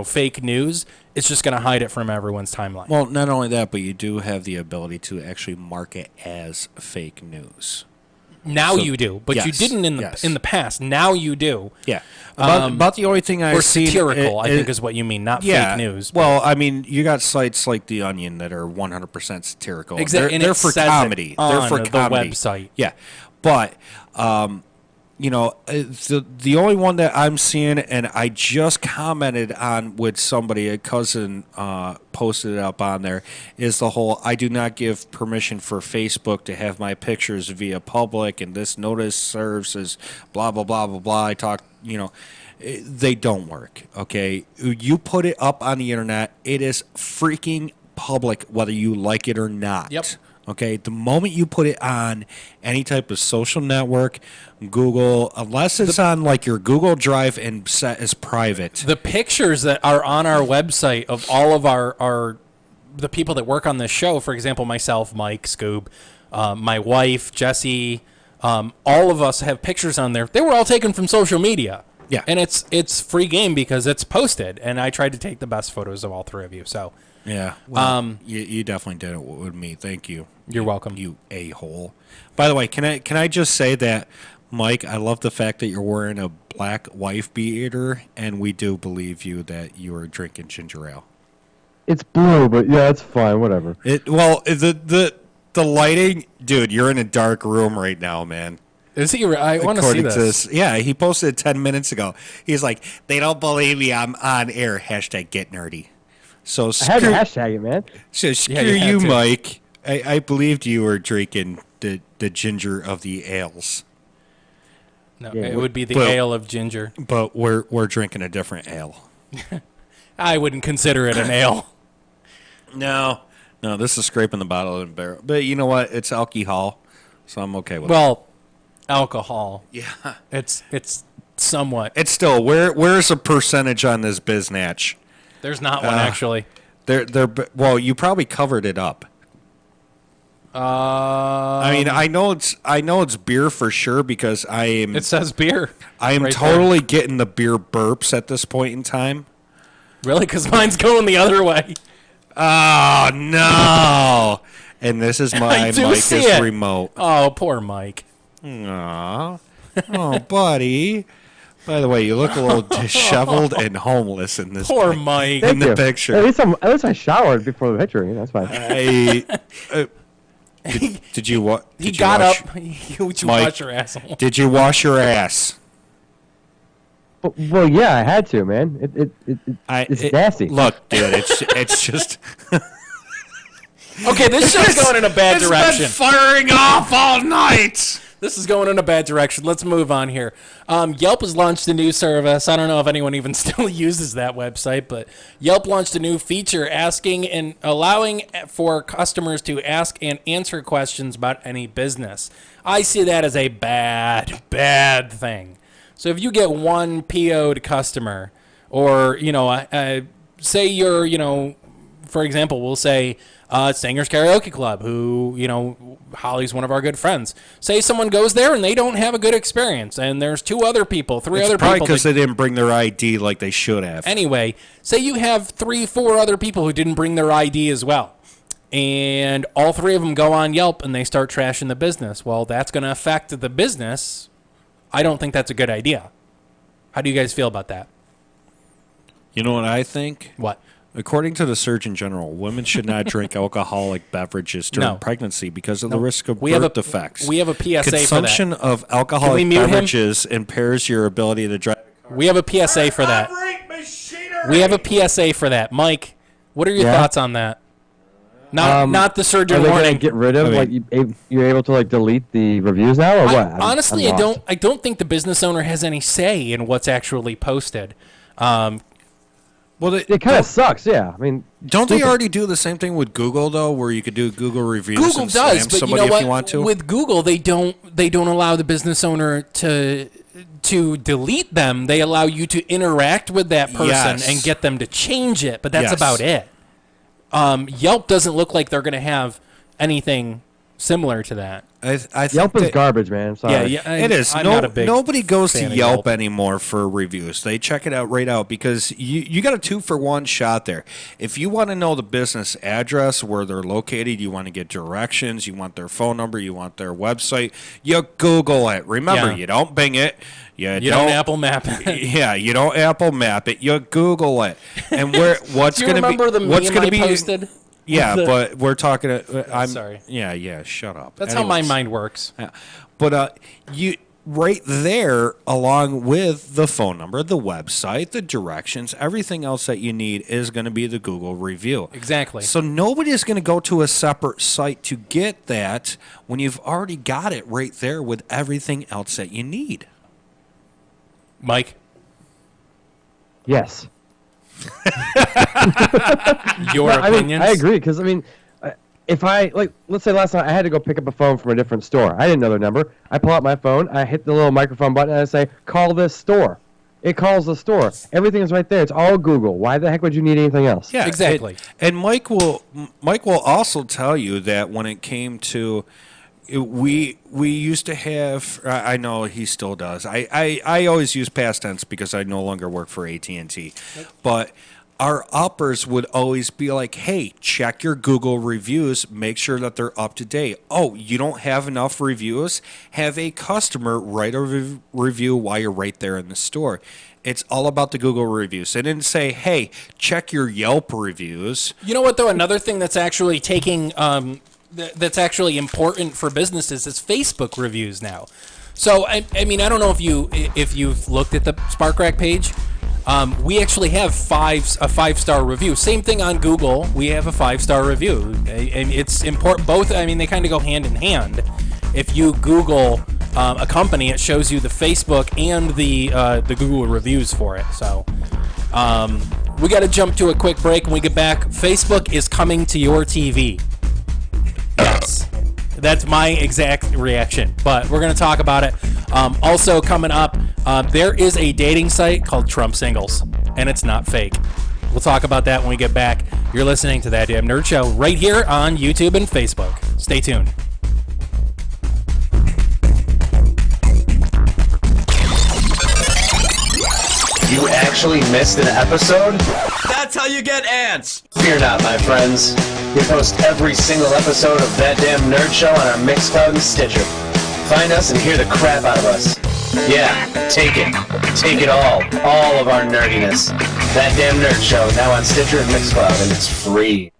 fake news, it's just going to hide it from everyone's timeline. Well, not only that, but you do have the ability to actually mark it as fake news. Now you do, but you didn't in the past. Now you do. Yeah. About the only thing I've seen... Or satirical, I think is what you mean, not fake news. Well, I mean, you got sites like The Onion that are 100% satirical. Exactly. They're for comedy. They're for comedy. The website. Yeah. But, the only one that I'm seeing, and I just commented on with somebody, a cousin posted it up on there, is the whole, I do not give permission for Facebook to have my pictures via public, and this notice serves as blah, blah, blah, blah, blah. I talk, they don't work, okay? You put it up on the internet, it is freaking public, whether you like it or not. Yep. Okay, the moment you put it on any type of social network, Google, unless it's on like your Google Drive and set as private. The pictures that are on our website of all of the people that work on this show, for example, myself, Mike, Scoob, my wife, Jesse, all of us have pictures on there. They were all taken from social media. Yeah. And it's free game because it's posted, and I tried to take the best photos of all three of you, so... Yeah, well, you definitely did it with me. Thank you. You're welcome. You a-hole. By the way, can I just say that, Mike, I love the fact that you're wearing a black wife beater, and we do believe you that you are drinking ginger ale. It's blue, but yeah, it's fine. Whatever. The lighting, dude. You're in a dark room right now, man. Is he? I want to see this. Yeah, he posted it 10 minutes ago. He's like, they don't believe me. I'm on air. Hashtag get nerdy. So I had to hashtag it, man. So screw you, Mike. I believed you were drinking the ginger of the ales. No, it would be the ale of ginger. But we're drinking a different ale. I wouldn't consider it an ale. No, this is scraping the bottle and barrel. But you know what? It's alcohol, so I'm okay with it. Well, alcohol. Yeah. It's somewhat. It's still, where's the percentage on this biznatch? There's not one, actually. Well, you probably covered it up. I mean, I know it's beer for sure because I am. It says beer. I am totally getting the beer burps at this point in time. Really? Because mine's going the other way. Oh no! And this is my mic is remote. Oh, poor Mike. Aww. Oh, buddy. By the way, you look a little disheveled and homeless in this. Poor Mike. In the picture. At least I showered before the picture. That's fine. Did you what? He got up. You wash your asshole. Did you wash your ass? Well, yeah, I had to, man. It's nasty. Look, dude, it's just. Okay, this show's going in a bad direction. It's been firing off all night. This is going in a bad direction. Let's move on here. Yelp has launched a new service. I don't know if anyone even still uses that website, but Yelp launched a new feature asking and allowing for customers to ask and answer questions about any business. I see that as a bad thing. So if you get one PO'd customer, or, say you're, for example, we'll say Singer's Karaoke Club, who, Holly's one of our good friends. Say someone goes there and they don't have a good experience, and there's three other people. Probably because they didn't bring their ID like they should have. Anyway, say you have 3-4 other people who didn't bring their ID as well, and all three of them go on Yelp and they start trashing the business. Well, that's going to affect the business. I don't think that's a good idea. How do you guys feel about that? You know what I think? What? According to the Surgeon General, women should not drink alcoholic beverages during pregnancy because of the risk of birth defects. We have a PSA for that. Consumption of alcoholic beverages impairs your ability to drive a car. We have a PSA for that. We have a PSA for that. Mike, what are your thoughts on that? Not the surgeon warning. Are they gonna get rid of you're able to delete the reviews now, or what? Honestly, I don't think the business owner has any say in what's actually posted. Well, it kind of sucks, yeah. I mean, don't they already do the same thing with Google though, where you could do Google reviews? Google and does, spam but somebody you know what? If you want to. With Google, they don't allow the business owner to delete them. They allow you to interact with that person and get them to change it, but that's about it. Yelp doesn't look like they're going to have anything similar to that. I think Yelp is garbage, man. I'm sorry. Yeah, it is. Nobody goes to fan of Yelp anymore for reviews. They check it out right out because you got a 2-for-1 shot there. If you want to know the business address, where they're located, you want to get directions, you want their phone number, you want their website, you Google it. Remember, you don't Bing it. You don't Apple Map it. Yeah, you don't Apple Map it. You Google it. And what's going to be? Remember the meme I posted? Yeah, but we're talking. I'm sorry. Yeah. Shut up. That's how my mind works. Yeah. But you right there, along with the phone number, the website, the directions, everything else that you need is going to be the Google review. Exactly. So nobody's going to go to a separate site to get that when you've already got it right there with everything else that you need. Mike? Yes. Your opinions? I agree, because, if let's say last night I had to go pick up a phone from a different store. I didn't know their number. I pull out my phone, I hit the little microphone button, and I say, call this store. It calls the store. Everything is right there. It's all Google. Why the heck would you need anything else? Yeah, exactly. And Mike will also tell you that when it came to we used to have. I know he still does. I always use past tense because I no longer work for AT&T, but our uppers would always be like, "Hey, check your Google reviews. Make sure that they're up to date. Oh, you don't have enough reviews? Have a customer write a review while you're right there in the store." It's all about the Google reviews. They didn't say, "Hey, check your Yelp reviews." You know what, though? Another thing that's actually taking that's actually important for businesses is Facebook reviews now. So I don't know if you've looked at the SparkRack page. We actually have a 5-star review. Same thing on Google. We have a 5-star review, and it's important. Both, they kind of go hand in hand. If you Google a company, it shows you the Facebook and the Google reviews for it. So we got to jump to a quick break. When we get back, Facebook is coming to your TV. Yes, that's my exact reaction, but we're going to talk about it. Also coming up, there is a dating site called Trump Singles, and it's not fake. We'll talk about that when we get back. You're listening to That Damn Nerd Show right here on YouTube and Facebook. Stay tuned. You actually missed an episode? That's how you get ants! Fear not, my friends. We post every single episode of That Damn Nerd Show on our Mixcloud and Stitcher. Find us and hear the crap out of us. Yeah, take it. Take it all. All of our nerdiness. That Damn Nerd Show, now on Stitcher and Mixcloud, and it's free.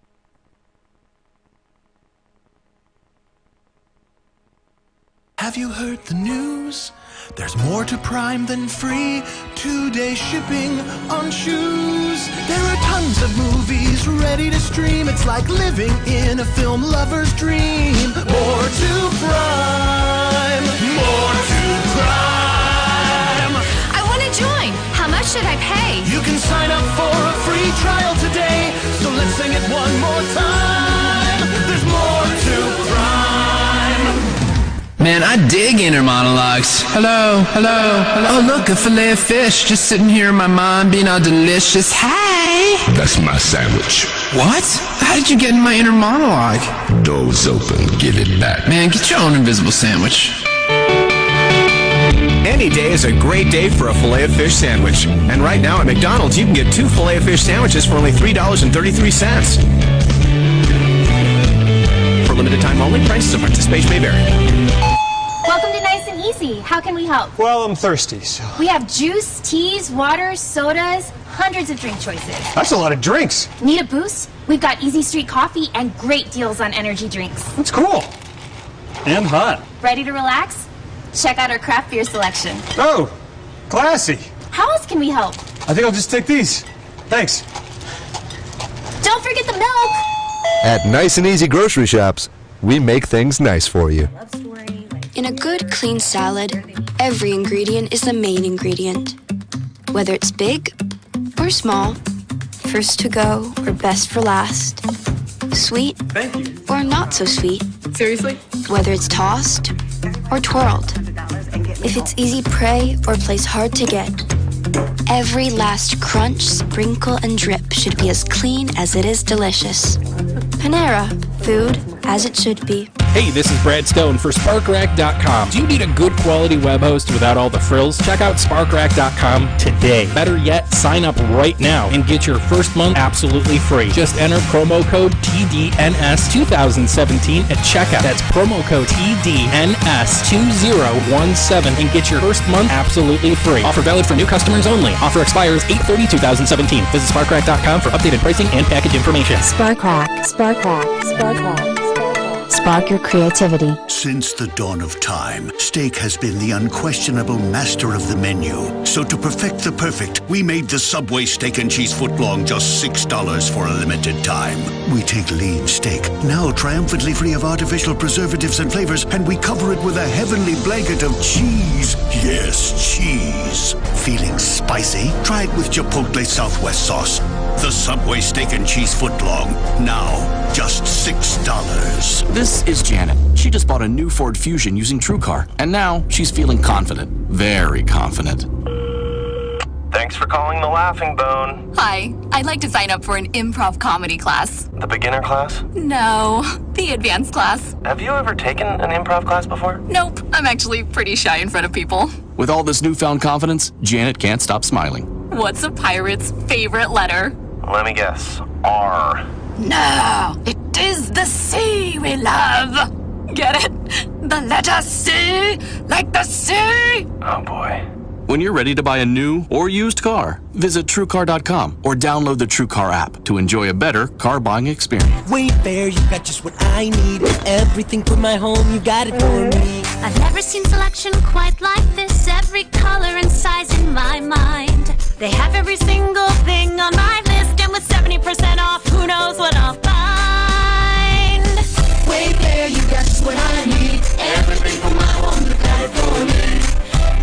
Have you heard the news? There's more to Prime than free 2-day shipping on shoes. There are tons of movies ready to stream. It's like living in a film lover's dream. More to Prime. More to Prime. I want to join. How much should I pay? You can sign up for a free trial today. So let's sing it one more time. There's more to Prime. Man, I dig inner monologues. Hello, hello, hello. Oh, look, a fillet of fish just sitting here in my mind being all delicious. Hey! That's my sandwich. What? How did you get in my inner monologue? Door's open. Give it back. Man, get your own invisible sandwich. Any day is a great day for a filet of fish sandwich. And right now at McDonald's, you can get 2 filet of fish sandwiches for only $3.33. For limited time only, prices of participation may vary. Welcome to Nice and Easy. How can we help? Well, I'm thirsty, so... We have juice, teas, waters, sodas, hundreds of drink choices. That's a lot of drinks. Need a boost? We've got Easy Street Coffee and great deals on energy drinks. That's cool. And hot. Ready to relax? Check out our craft beer selection. Oh, classy. How else can we help? I think I'll just take these. Thanks. Don't forget the milk! At Nice and Easy Grocery Shops, we make things nice for you. In a good, clean salad, every ingredient is the main ingredient. Whether it's big or small, first to go or best for last, sweet or not so sweet. Seriously? Whether it's tossed or twirled, if it's easy prey or placed hard to get, every last crunch, sprinkle, and drip should be as clean as it is delicious. Panera, food as it should be. Hey, this is Brad Stone for SparkRack.com. Do you need a good quality web host without all the frills? Check out SparkRack.com today. Better yet, sign up right now and get your first month absolutely free. Just enter promo code TDNS2017 at checkout. That's promo code TDNS2017 and get your first month absolutely free. Offer valid for new customers only. Offer expires 8/30/2017. Visit SparkRack.com for updated pricing and package information. SparkRack, SparkRack, SparkRack. Spark your creativity. Since the dawn of time, steak has been the unquestionable master of the menu. So to perfect the perfect, we made the Subway steak and cheese footlong just $6 for a limited time. We take lean steak, now triumphantly free of artificial preservatives and flavors, and we cover it with a heavenly blanket of cheese. Yes, cheese. Feeling spicy? Try it with Chipotle Southwest sauce. The Subway steak and cheese footlong, now just $6. This is Janet. She just bought a new Ford Fusion using TrueCar, and now she's feeling confident. Very confident. Thanks for calling the Laughing Bone. Hi, I'd like to sign up for an improv comedy class. The beginner class? No, the advanced class. Have you ever taken an improv class before? Nope, I'm actually pretty shy in front of people. With all this newfound confidence, Janet can't stop smiling. What's a pirate's favorite letter? Let me guess. R. No, it is the sea we love. Get it? The letter C, like the sea. Oh boy. When you're ready to buy a new or used car, visit TrueCar.com or download the TrueCar app to enjoy a better car buying experience. Wayfair, you got just what I need. Everything for my home, you got it for me. I've never seen selection quite like this. Every color and size in my mind. They have every single thing on my list, and with 70% off, who knows what I'll find. Wayfair, you got just what I need. Everything for my home, you got it for me.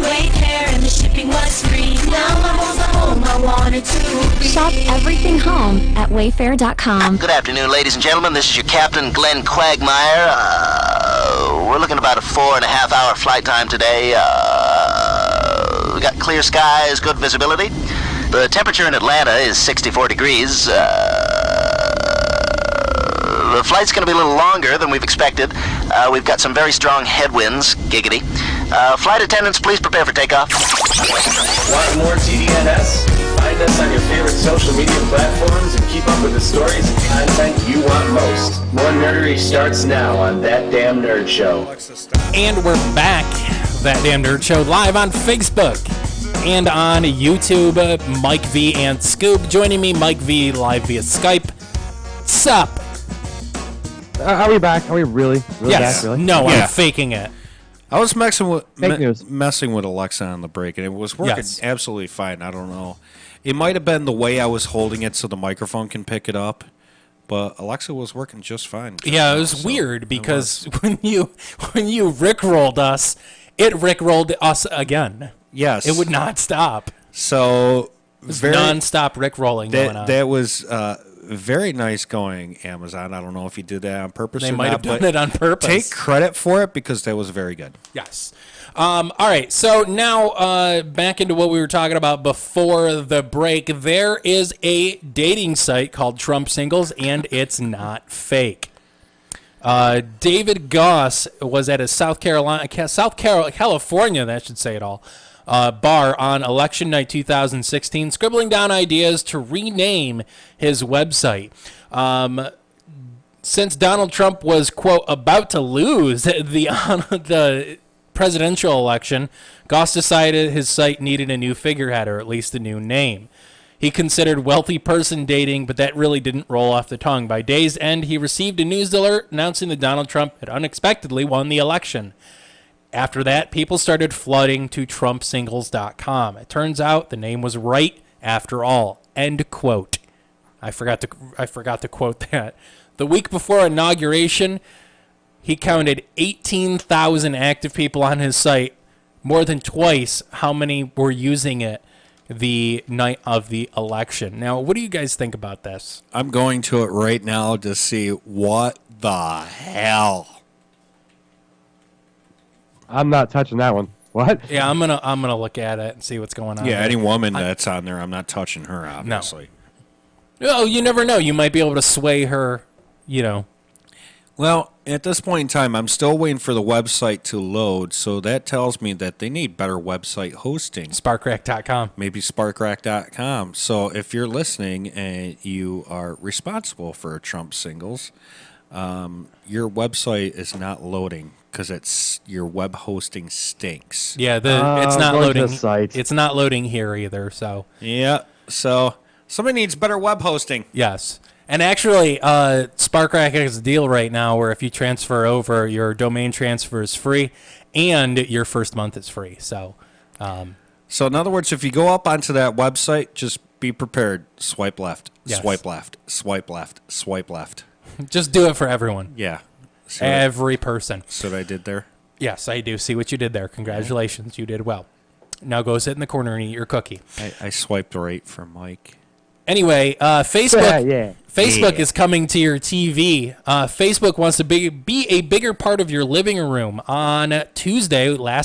Wayfair and the shipping was free. Now my home's the home I wanted to be. Shop everything home at Wayfair.com. Good afternoon, ladies and gentlemen. This is your captain, Glenn Quagmire. We're looking about a 4.5-hour flight time today. We got clear skies, good visibility. The temperature in Atlanta is 64 degrees. The flight's going to be a little longer than we've expected. We've got some very strong headwinds, giggity. Flight attendants, please prepare for takeoff. Want more TDNS? Find us on your favorite social media platforms and keep up with the stories and content you want most. More nerdery starts now on That Damn Nerd Show. And we're back. That Damn Nerd Show live on Facebook and on YouTube. Mike V and Scoop joining me. Mike V live via Skype. Sup? Are we back? Are we really yes. back? Really? No, Yeah. I'm faking it. I was messing with news. messing with Alexa on the break, and it was working Yes. absolutely fine. I don't know. It might have been the way I was holding it so the microphone can pick it up, but Alexa was working just fine. Yeah, it was weird because when you rickrolled us, it rickrolled us again. Yes. It would not stop. So non-stop rickrolling going on. That was very nice going, Amazon. I don't know if you did that on purpose They or might not, have done but it on purpose. Take credit for it because that was very good. Yes. All right. So now back into what we were talking about before the break. There is a dating site called Trump Singles, and it's not fake. David Goss was at a California, that should say it all, bar on election night 2016, scribbling down ideas to rename his website. Since Donald Trump was, quote, about to lose the presidential election, Goss decided his site needed a new figurehead, or at least a new name. He considered wealthy person dating, but that really didn't roll off the tongue. By day's end, he received a news alert announcing that Donald Trump had unexpectedly won the election. After that, people started flooding to TrumpSingles.com. It turns out the name was right after all. End quote. I forgot to quote that. The week before inauguration, he counted 18,000 active people on his site, more than twice how many were using it the night of the election. Now, what do you guys think about this? I'm going to it right now to see what the hell. I'm not touching that one. What? Yeah, I'm gonna look at it and see what's going on. Yeah, there. any woman that's on there, I'm not touching her, obviously. Oh, you never know. You might be able to sway her, Well, at this point in time, I'm still waiting for the website to load, so that tells me that they need better website hosting. Sparkrack.com. Maybe Sparkrack.com. So if you're listening and you are responsible for Trump Singles, your website is not loading because your web hosting stinks. Yeah, it's not loading. It's not loading here either. So yeah, so somebody needs better web hosting. Yes. And actually, Sparkrack has a deal right now where if you transfer over, your domain transfer is free, and your first month is free. So, so in other words, if you go up onto that website, just be prepared. Swipe left, Yes. swipe left, swipe left, swipe left. Just do it for everyone. Yeah. Every person. See what I did there? Yes, I do see what you did there. Congratulations. You did well. Now go sit in the corner and eat your cookie. I swiped right for Mike. Anyway, Facebook. Yeah. Facebook is coming to your TV. Facebook wants to be a bigger part of your living room. On last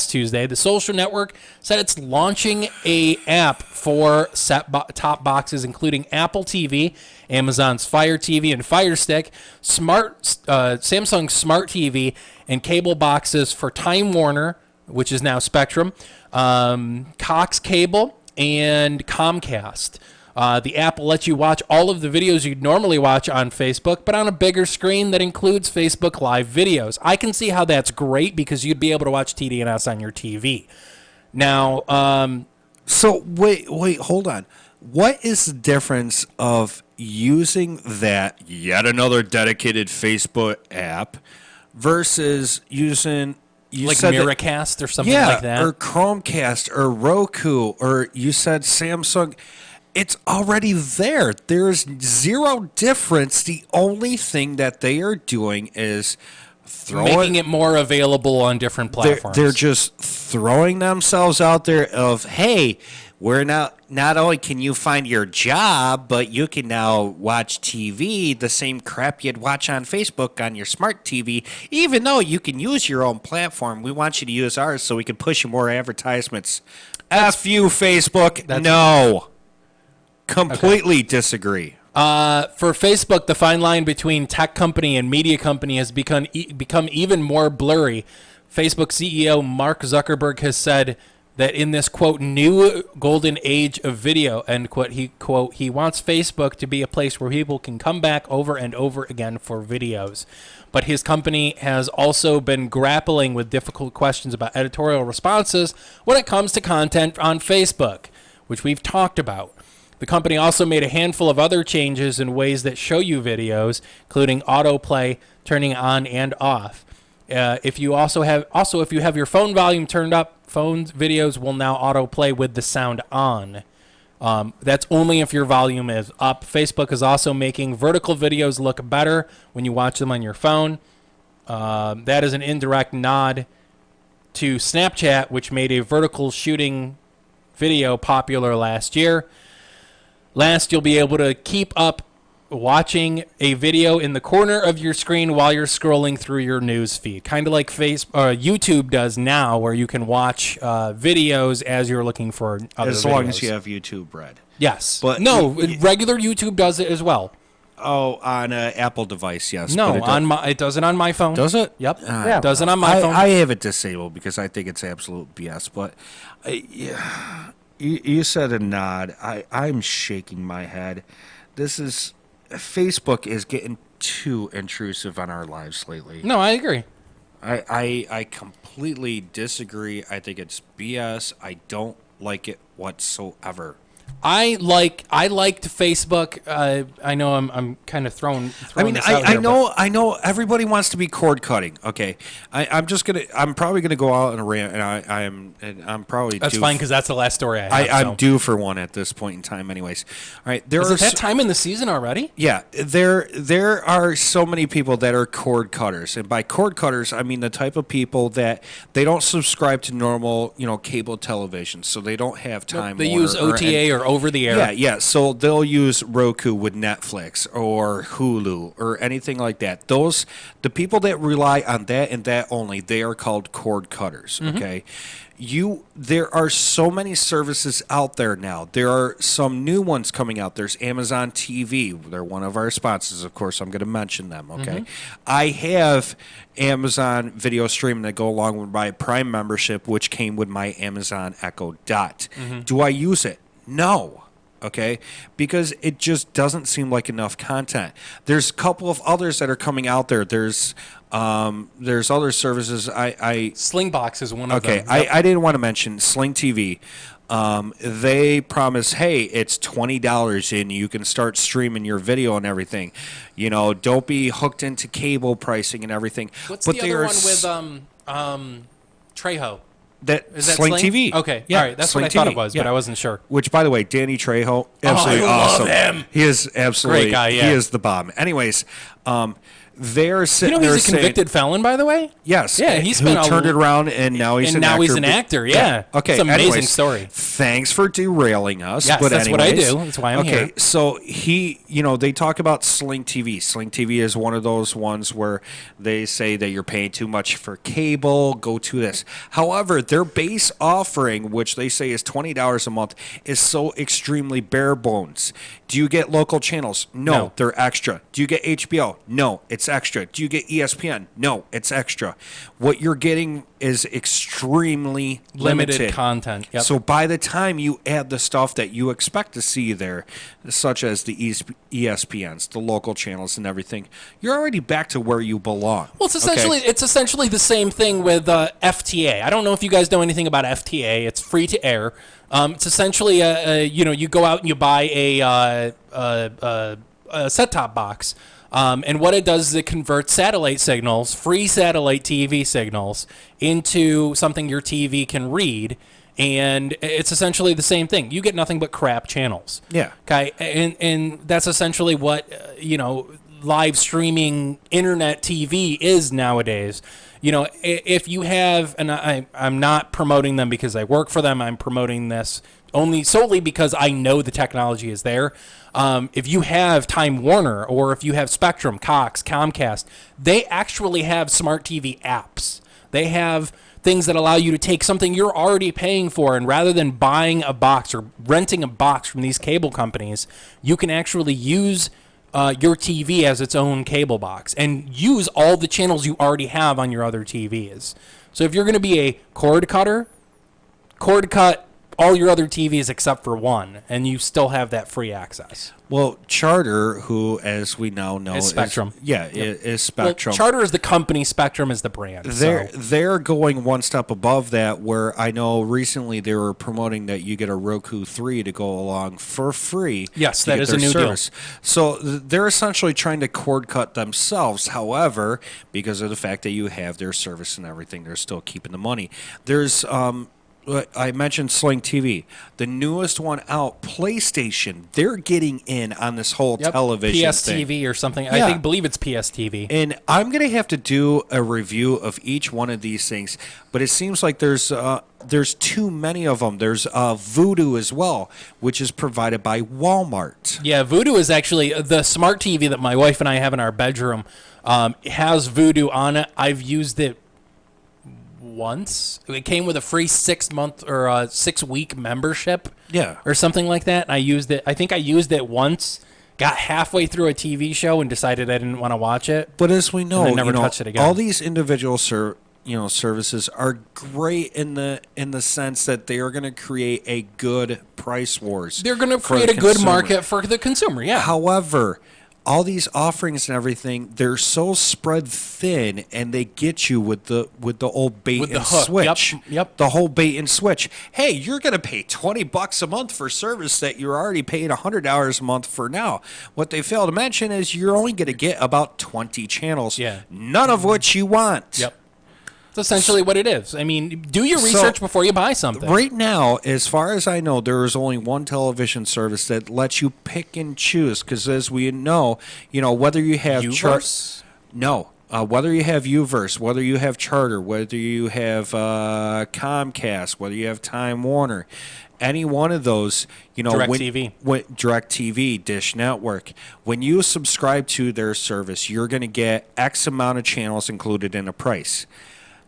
Tuesday, the social network said it's launching a app for set-top boxes, including Apple TV, Amazon's Fire TV and Fire Stick, Samsung Smart TV, and cable boxes for Time Warner, which is now Spectrum, Cox Cable, and Comcast. The app will let you watch all of the videos you'd normally watch on Facebook, but on a bigger screen that includes Facebook Live videos. I can see how that's great because you'd be able to watch TDNS on your TV. Now, so wait, hold on. What is the difference of using that yet another dedicated Facebook app versus using like Miracast or something like that? Or Chromecast or Roku, or you said Samsung? It's already there. There's zero difference. The only thing that they are doing is making it more available on different platforms. They're just throwing themselves out there of, hey, we're not only can you find your job, but you can now watch TV, the same crap you'd watch on Facebook on your smart TV, even though you can use your own platform. We want you to use ours so we can push you more advertisements. F you, Facebook. No. Completely disagree. For Facebook, the fine line between tech company and media company has become even more blurry. Facebook CEO Mark Zuckerberg has said that in this, quote, new golden age of video, end quote, he wants Facebook to be a place where people can come back over and over again for videos. But his company has also been grappling with difficult questions about editorial responses when it comes to content on Facebook, which we've talked about. The company also made a handful of other changes in ways that show you videos, including autoplay, turning on and off. If you have your phone volume turned up, phone's videos will now autoplay with the sound on. That's only if your volume is up. Facebook is also making vertical videos look better when you watch them on your phone. That is an indirect nod to Snapchat, which made a vertical shooting video popular last year. Last, you'll be able to keep up watching a video in the corner of your screen while you're scrolling through your news feed, kind of like YouTube does now, where you can watch videos as you're looking for other as long videos. as you have YouTube Red. Yes, but no, regular YouTube does it as well. Oh, on an Apple device, yes. No, but it does it on my phone. Does it? Yep. It does it on my phone. I have it disabled because I think it's absolute BS. But you said a nod. I'm shaking my head. Facebook is getting too intrusive on our lives lately. No, I agree. I completely disagree. I think it's BS. I don't like it whatsoever. I liked Facebook. I know I'm kind of throwing this out I here, I know everybody wants to be cord cutting. Okay, I'm probably gonna go out on a rant, and I'm probably that's fine because that's the last story I have. I'm due for one at this point in time, anyways. All right, Is it that time in the season already? Yeah, there are so many people that are cord cutters, and by cord cutters, I mean the type of people that they don't subscribe to normal, cable television, so they don't have time. They use OTA or over the air. Yeah. So they'll use Roku with Netflix or Hulu or anything like that. The people that rely on that and that only, they are called cord cutters. Mm-hmm. Okay. There are so many services out there now. There are some new ones coming out. There's Amazon TV. They're one of our sponsors, of course. I'm going to mention them, okay? Mm-hmm. I have Amazon video streaming that go along with my Prime membership, which came with my Amazon Echo Dot. Mm-hmm. Do I use it? No. Okay, because it just doesn't seem like enough content. There's a couple of others that are coming out there. There's other services. Slingbox is one of them. Okay, I didn't want to mention SlingTV. They promise, hey, it's $20 and you can start streaming your video and everything. Don't be hooked into cable pricing and everything. What's the other one with Trejo? Is that Sling TV? Okay, yeah, all right, that's Sling what I thought TV. it was, yeah. but I wasn't sure. Which, by the way, Danny Trejo, absolutely awesome. Love him. He is absolutely Great guy, yeah. He is the bomb. Anyways, they're sitting he's there a convicted felon, by the way? Yes. Yeah, who turned it around, and now he's an actor. He's an actor, yeah. Okay, it's an amazing anyways, story. Thanks for derailing us. Yes, but that's what I do. That's why I'm here. Okay, so they talk about Sling TV. Sling TV is one of those ones where they say that you're paying too much for cable, go to this. However, their base offering, which they say is $20 a month, is so extremely bare bones. Do you get local channels? No, they're extra. Do you get HBO? No, it's extra. Do you get ESPN? No, it's extra. What you're getting is extremely limited content. Yep. So by the time you add the stuff that you expect to see there, such as the ESPNs, the local channels and everything, you're already back to where you belong. Well, it's essentially the same thing with FTA. I don't know if you guys know anything about FTA. It's free to air. It's essentially you go out and you buy a set-top box. And what it does is it converts satellite signals, free satellite TV signals, into something your TV can read. And it's essentially the same thing. You get nothing but crap channels. Yeah. Okay. And that's essentially what, live streaming internet TV is nowadays. If you have, and I'm not promoting them because I work for them. I'm promoting this solely because I know the technology is there. If you have Time Warner or if you have Spectrum, Cox, Comcast, they actually have smart TV apps. They have things that allow you to take something you're already paying for, and rather than buying a box or renting a box from these cable companies, you can actually use your TV as its own cable box and use all the channels you already have on your other TVs. So if you're going to be a cord cut all your other TVs except for one, and you still have that free access. Well, Charter, who, as we now know, Is Spectrum. is Spectrum. Well, Charter is the company, Spectrum is the brand. They're going one step above that, where I know recently they were promoting that you get a Roku 3 to go along for free. Yes, to that get is their a new service. deal. So they're essentially trying to cord cut themselves. However, because of the fact that you have their service and everything, they're still keeping the money. There's I mentioned SlingTV, the newest one out, PlayStation. They're getting in on this whole television PSTV thing. or something. Yeah. I believe it's PSTV. And I'm going to have to do a review of each one of these things, but it seems like there's too many of them. There's Vudu as well, which is provided by Walmart. Yeah, Vudu is actually the smart TV that my wife and I have in our bedroom. Has Vudu on it. I've used it once. It came with a free 6-month or 6-week membership. Yeah. Or something like that. And I used it. I think I used it once. Got halfway through a TV show and decided I didn't want to watch it. But as we know, and I never touched it again. all these individual services are great in the sense that they are going to create a good price wars. They're going to for create the a good consumer. market for the consumer. Yeah. However, all these offerings and everything, they're so spread thin, and they get you with the old bait With the and hook. switch. Yep. The whole bait and switch. Hey, you're going to pay $20 a month for service that you're already paying $100 a month for now. What they fail to mention is you're only going to get about 20 channels. Yeah. None of which you want. Yep. That's essentially what it is. I mean, do your research before you buy something. Right now, as far as I know, there is only one television service that lets you pick and choose. Because as we know, whether you have Uverse? Whether you have Uverse, whether you have Charter, whether you have Comcast, whether you have Time Warner, any one of those, DirecTV. DirecTV, Dish Network, when you subscribe to their service, you're going to get X amount of channels included in a price.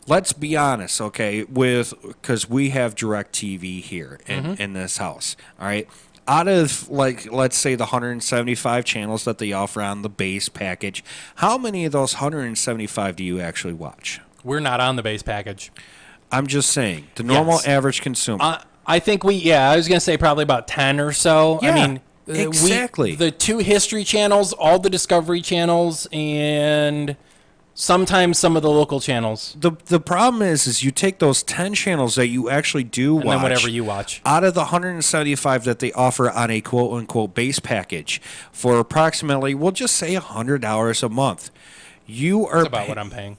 Let's be honest, okay, because we have DirecTV here in this house, all right? Out of, let's say the 175 channels that they offer on the base package, how many of those 175 do you actually watch? We're not on the base package. I'm just saying, the normal average consumer. I think I was going to say probably about 10 or so. Yeah, I mean, exactly. The 2 history channels, all the Discovery channels, and sometimes some of the local channels. The problem is you take those 10 channels that you actually do watch. And then whatever you watch. Out of the 175 that they offer on a quote-unquote base package for approximately, we'll just say $100 a month. That's about what I'm paying.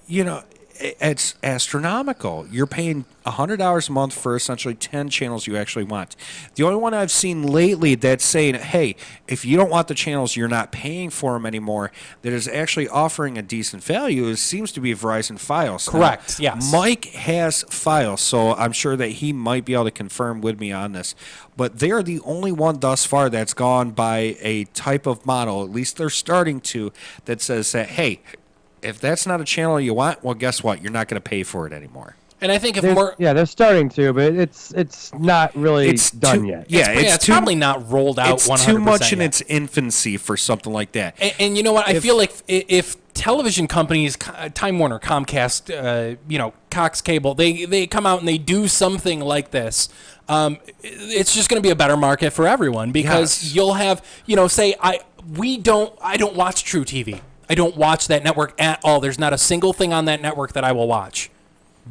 It's astronomical. You're paying $100 a month for essentially 10 channels you actually want. The only one I've seen lately that's saying, hey, if you don't want the channels, you're not paying for them anymore, that is actually offering a decent value, seems to be Verizon Fios. Correct, now, yes. Mike has Fios, so I'm sure that he might be able to confirm with me on this. But they are the only one thus far that's gone by a type of model, at least they're starting to, that says that, hey, if that's not a channel you want, well, guess what? You're not going to pay for it anymore. And I think they're starting to, but it's not really done yet. Yeah, it's probably not rolled out 100% It's too much in yet. its infancy for something like that. And you know what? I feel like if television companies, Time Warner, Comcast, Cox Cable, they come out and they do something like this, it's just going to be a better market for everyone because you'll have, say I don't watch True TV. I don't watch that network at all. There's not a single thing on that network that I will watch.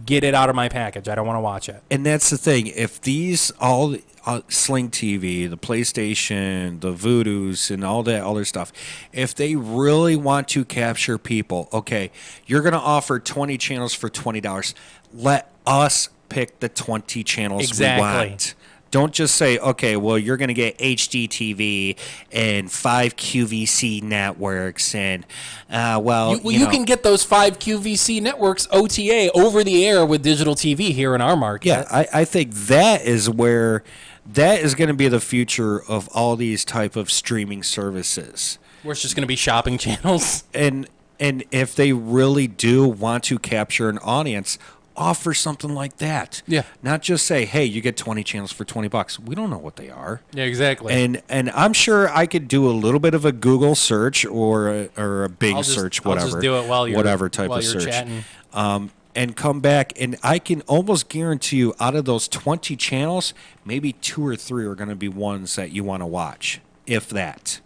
Get it out of my package. I don't want to watch it. And that's the thing. If these all SlingTV, the PlayStation, the Voodoos, and all that other stuff, if they really want to capture people, okay, you're going to offer 20 channels for $20. Let us pick the 20 channels we want. Don't just say, okay, well, you're going to get HDTV and 5 QVC networks, and you can get those 5 QVC networks OTA over the air with digital TV here in our market. Yeah, I think that is going to be the future of all these type of streaming services. Where it's just going to be shopping channels. And if they really do want to capture an audience, offer something like that. Yeah. Not just say, hey, you get 20 channels for $20. We don't know what they are. Yeah, exactly. And I'm sure I could do a little bit of a Google search or a Bing search, whatever. I'll just do it while you're whatever type while of you're search. Chatting. and come back, and I can almost guarantee you out of those 20 channels, maybe 2 or 3 are going to be ones that you want to watch, if that.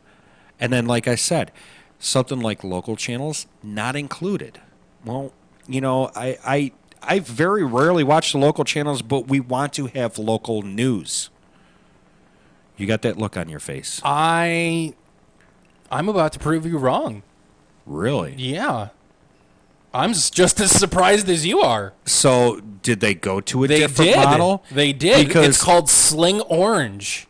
And then, like I said, something like local channels, not included. Well, you know, I very rarely watch the local channels, but we want to have local news. You got that look on your face. I'm about to prove you wrong. Really? Yeah. I'm just as surprised as you are. So, did they go to a different model? They did. Because it's called Sling Orange.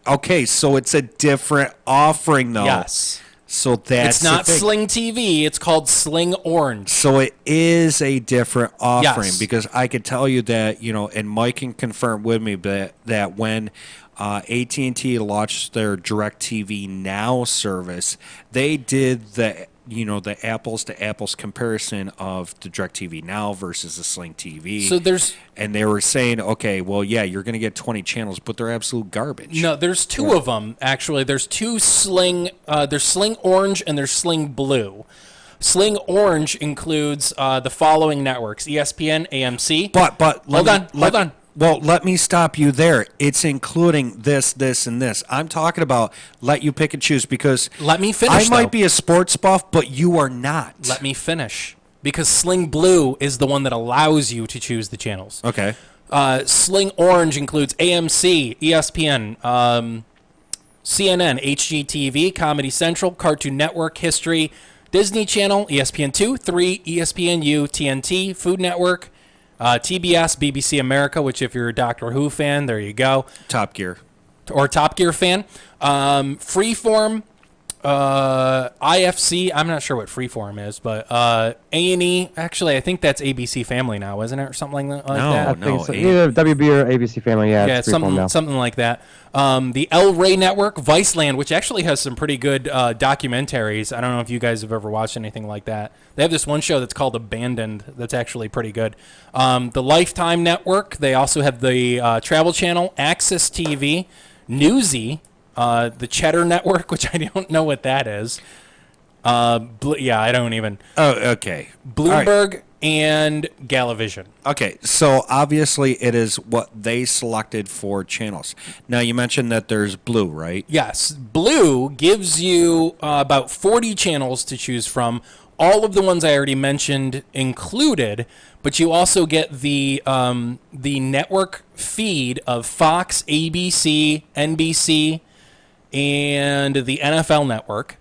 Okay, so it's a different offering, though. Yes. So that's it's not SlingTV. It's called Sling Orange. So it is a different offering, Yes. because I can tell you that, you know, and Mike can confirm with me that when AT&T launched their DirecTV Now service, they did the apples to apples comparison of the DirecTV Now versus the SlingTV. So and they were saying, okay, well, yeah, you're going to get 20 channels, but they're absolute garbage. No, there's 2 of them actually. There's 2 Sling. There's Sling Orange and there's Sling Blue. Sling Orange includes the following networks: ESPN, AMC. But hold on. Well, let me stop you there. It's including this, and this. I'm talking about let you pick and choose, because let me finish. I might be a sports buff, but you are not. Let me finish, because Sling Blue is the one that allows you to choose the channels. Okay. Sling Orange includes AMC, ESPN, CNN, HGTV, Comedy Central, Cartoon Network, History, Disney Channel, ESPN2, 3, ESPNU, TNT, Food Network, TBS, BBC America, which if you're a Doctor Who fan, there you go. Top Gear. Or Top Gear fan. Freeform, IFC, I'm not sure what Freeform is, but A&E, actually, I think that's ABC Family now, isn't it, or something like that? I think so. Either WB or ABC Family, yeah. Yeah, It's Freeform now. something like that. The El Rey Network, Viceland, which actually has some pretty good documentaries. I don't know if you guys have ever watched anything like that. They have this one show that's called Abandoned that's actually pretty good. The Lifetime Network, they also have the Travel Channel, Access TV, Newsy, the Cheddar Network, which I don't know what that is. Yeah, I don't even. Oh, okay. Bloomberg and Galavision. Okay, so obviously it is what they selected for channels. Now, you mentioned that there's Blue, right? Yes. Blue gives you about 40 channels to choose from. All of the ones I already mentioned included, but you also get the network feed of Fox, ABC, NBC, and the NFL Network.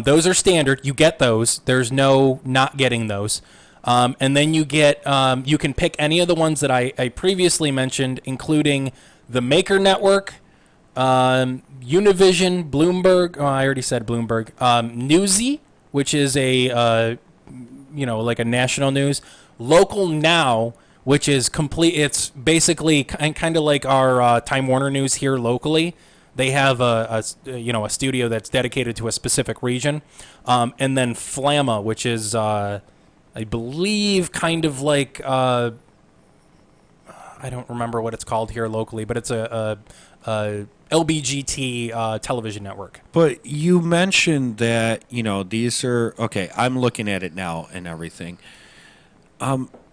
Those are standard. You get those. There's no not getting those. And then you get you can pick any of the ones that I previously mentioned, including the Maker Network, Univision, Bloomberg. Oh, I already said Bloomberg. Newsy, which is a like a national news. Local Now, which is complete. It's basically kind of like our Time Warner News here locally. They have a studio that's dedicated to a specific region, and then Flamma, which is I believe kind of like I don't remember what it's called here locally, but it's a LBGT television network. But you mentioned that these are okay. I'm looking at it now and everything.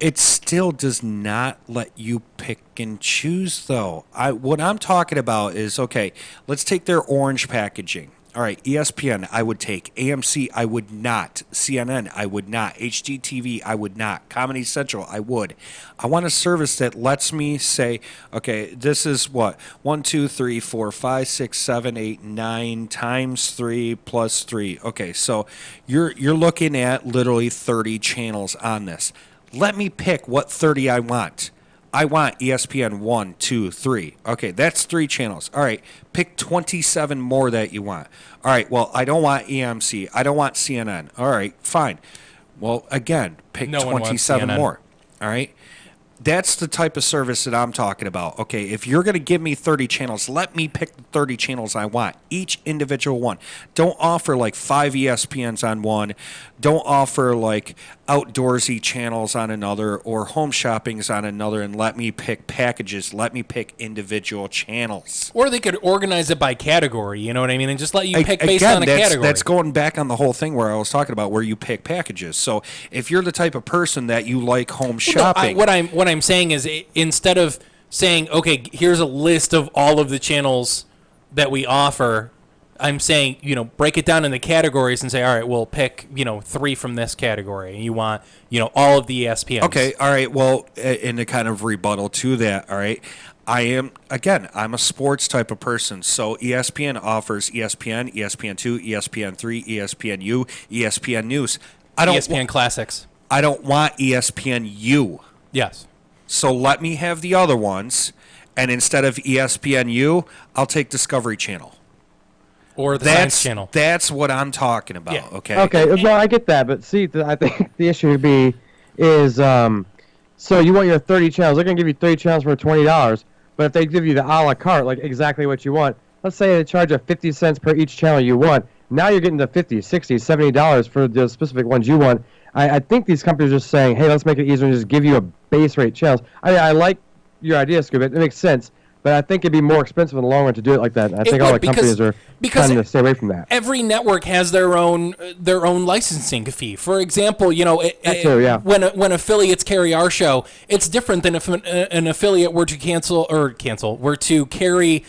It still does not let you pick and choose, though. What I'm talking about is, okay, let's take their orange packaging. All right, ESPN, I would take. AMC, I would not. CNN, I would not. HGTV, I would not. Comedy Central, I would. I want a service that lets me say, okay, this is what? 1, 2, 3, 4, 5, 6, 7, 8, 9 times 3 plus 3. Okay, so you're looking at literally 30 channels on this. Let me pick what 30 I want. I want ESPN 1, 2, 3. Okay, that's 3 channels. All right, pick 27 more that you want. All right, well, I don't want EMC. I don't want CNN. All right, fine. Well, again, pick 27 more. All right. That's the type of service that I'm talking about. Okay, if you're going to give me 30 channels, let me pick the 30 channels I want, each individual one. Don't offer like 5 ESPNs on one. Don't offer like outdoorsy channels on another or home shoppings on another, and let me pick packages. Let me pick individual channels. Or they could organize it by category, you know what I mean, and just let you pick based on a category. That's going back on the whole thing where I was talking about where you pick packages. So if you're the type of person that you like home shopping. What I'm saying is, instead of saying, okay, here's a list of all of the channels that we offer, I'm saying, break it down into categories and say, all right, we'll pick, 3 from this category. And you want, all of the ESPNs. Okay, all right. Well, in a kind of rebuttal to that, all right, I'm a sports type of person. So ESPN offers ESPN, ESPN2, ESPN3, ESPNU, ESPN News. ESPN Classics. I don't want ESPNU. Yes. So let me have the other ones, and instead of ESPNU, I'll take Discovery Channel. Or the Science Channel. That's what I'm talking about, Yeah. okay? Okay, well, I get that, but see, I think the issue would be is, so you want your 30 channels. They're going to give you 30 channels for $20, but if they give you the a la carte, like exactly what you want, let's say they charge you 50 cents per each channel you want. Now you're getting the $50, $60, $70 for the specific ones you want. I think these companies are just saying, hey, let's make it easier and just give you a base rate channels. I like your idea, Scuba. It makes sense. But I think it'd be more expensive in the long run to do it like that. I think all the companies are trying to stay away from that. Every network has their own licensing fee. For example, when affiliates carry our show, it's different than if an affiliate were to were to carry,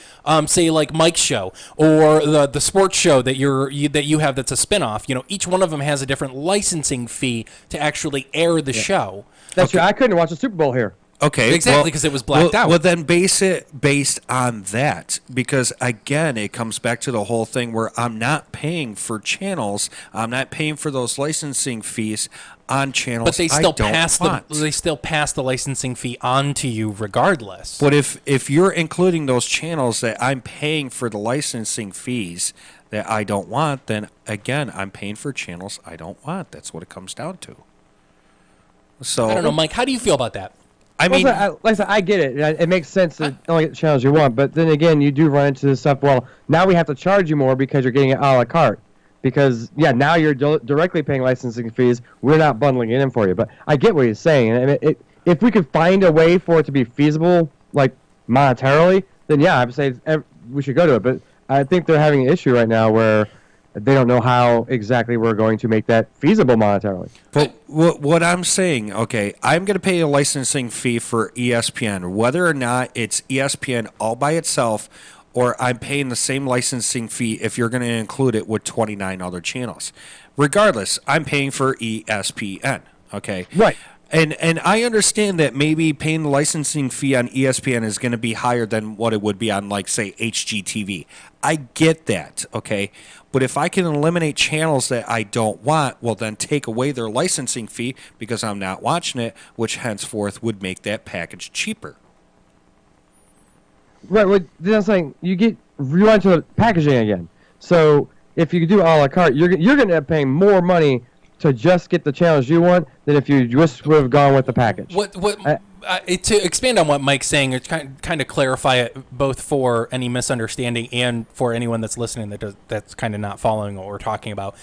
say, like Mike's show or the sports show that you have that's a spinoff. Each one of them has a different licensing fee to actually air the show. That's true. I couldn't watch the Super Bowl here. Okay, exactly, because it was blacked out. Well, then base it based on that, because again, it comes back to the whole thing where I'm not paying for channels, I'm not paying for those licensing fees on channels. But they still they still pass the licensing fee on to you regardless. But if you're including those channels that I'm paying for the licensing fees that I don't want, then again, I'm paying for channels I don't want. That's what it comes down to. So I don't know, Mike. How do you feel about that? I mean, like I said, I get it. It makes sense to only get the channels you want, but then again, you do run into this stuff. Well, now we have to charge you more because you're getting it a la carte. Because now you're directly paying licensing fees. We're not bundling it in for you. But I get what he's saying. I mean, if we could find a way for it to be feasible, like monetarily, then yeah, I'd say we should go to it. But I think they're having an issue right now where they don't know how exactly we're going to make that feasible monetarily. But what I'm saying, okay, I'm going to pay a licensing fee for ESPN, whether or not it's ESPN all by itself, or I'm paying the same licensing fee if you're going to include it with 29 other channels. Regardless, I'm paying for ESPN, okay? Right. And I understand that maybe paying the licensing fee on ESPN is going to be higher than what it would be on, like, say, HGTV. I get that, okay? But if I can eliminate channels that I don't want, well, then take away their licensing fee because I'm not watching it, which henceforth would make that package cheaper. Right. Well, then I'm saying you run to the packaging again. So if you do a la carte, you're going to end up paying more money to just get the channels you want than if you just would have gone with the package. To expand on what Mike's saying, or kind of clarify it both for any misunderstanding and for anyone that's listening that's kind of not following what we're talking about.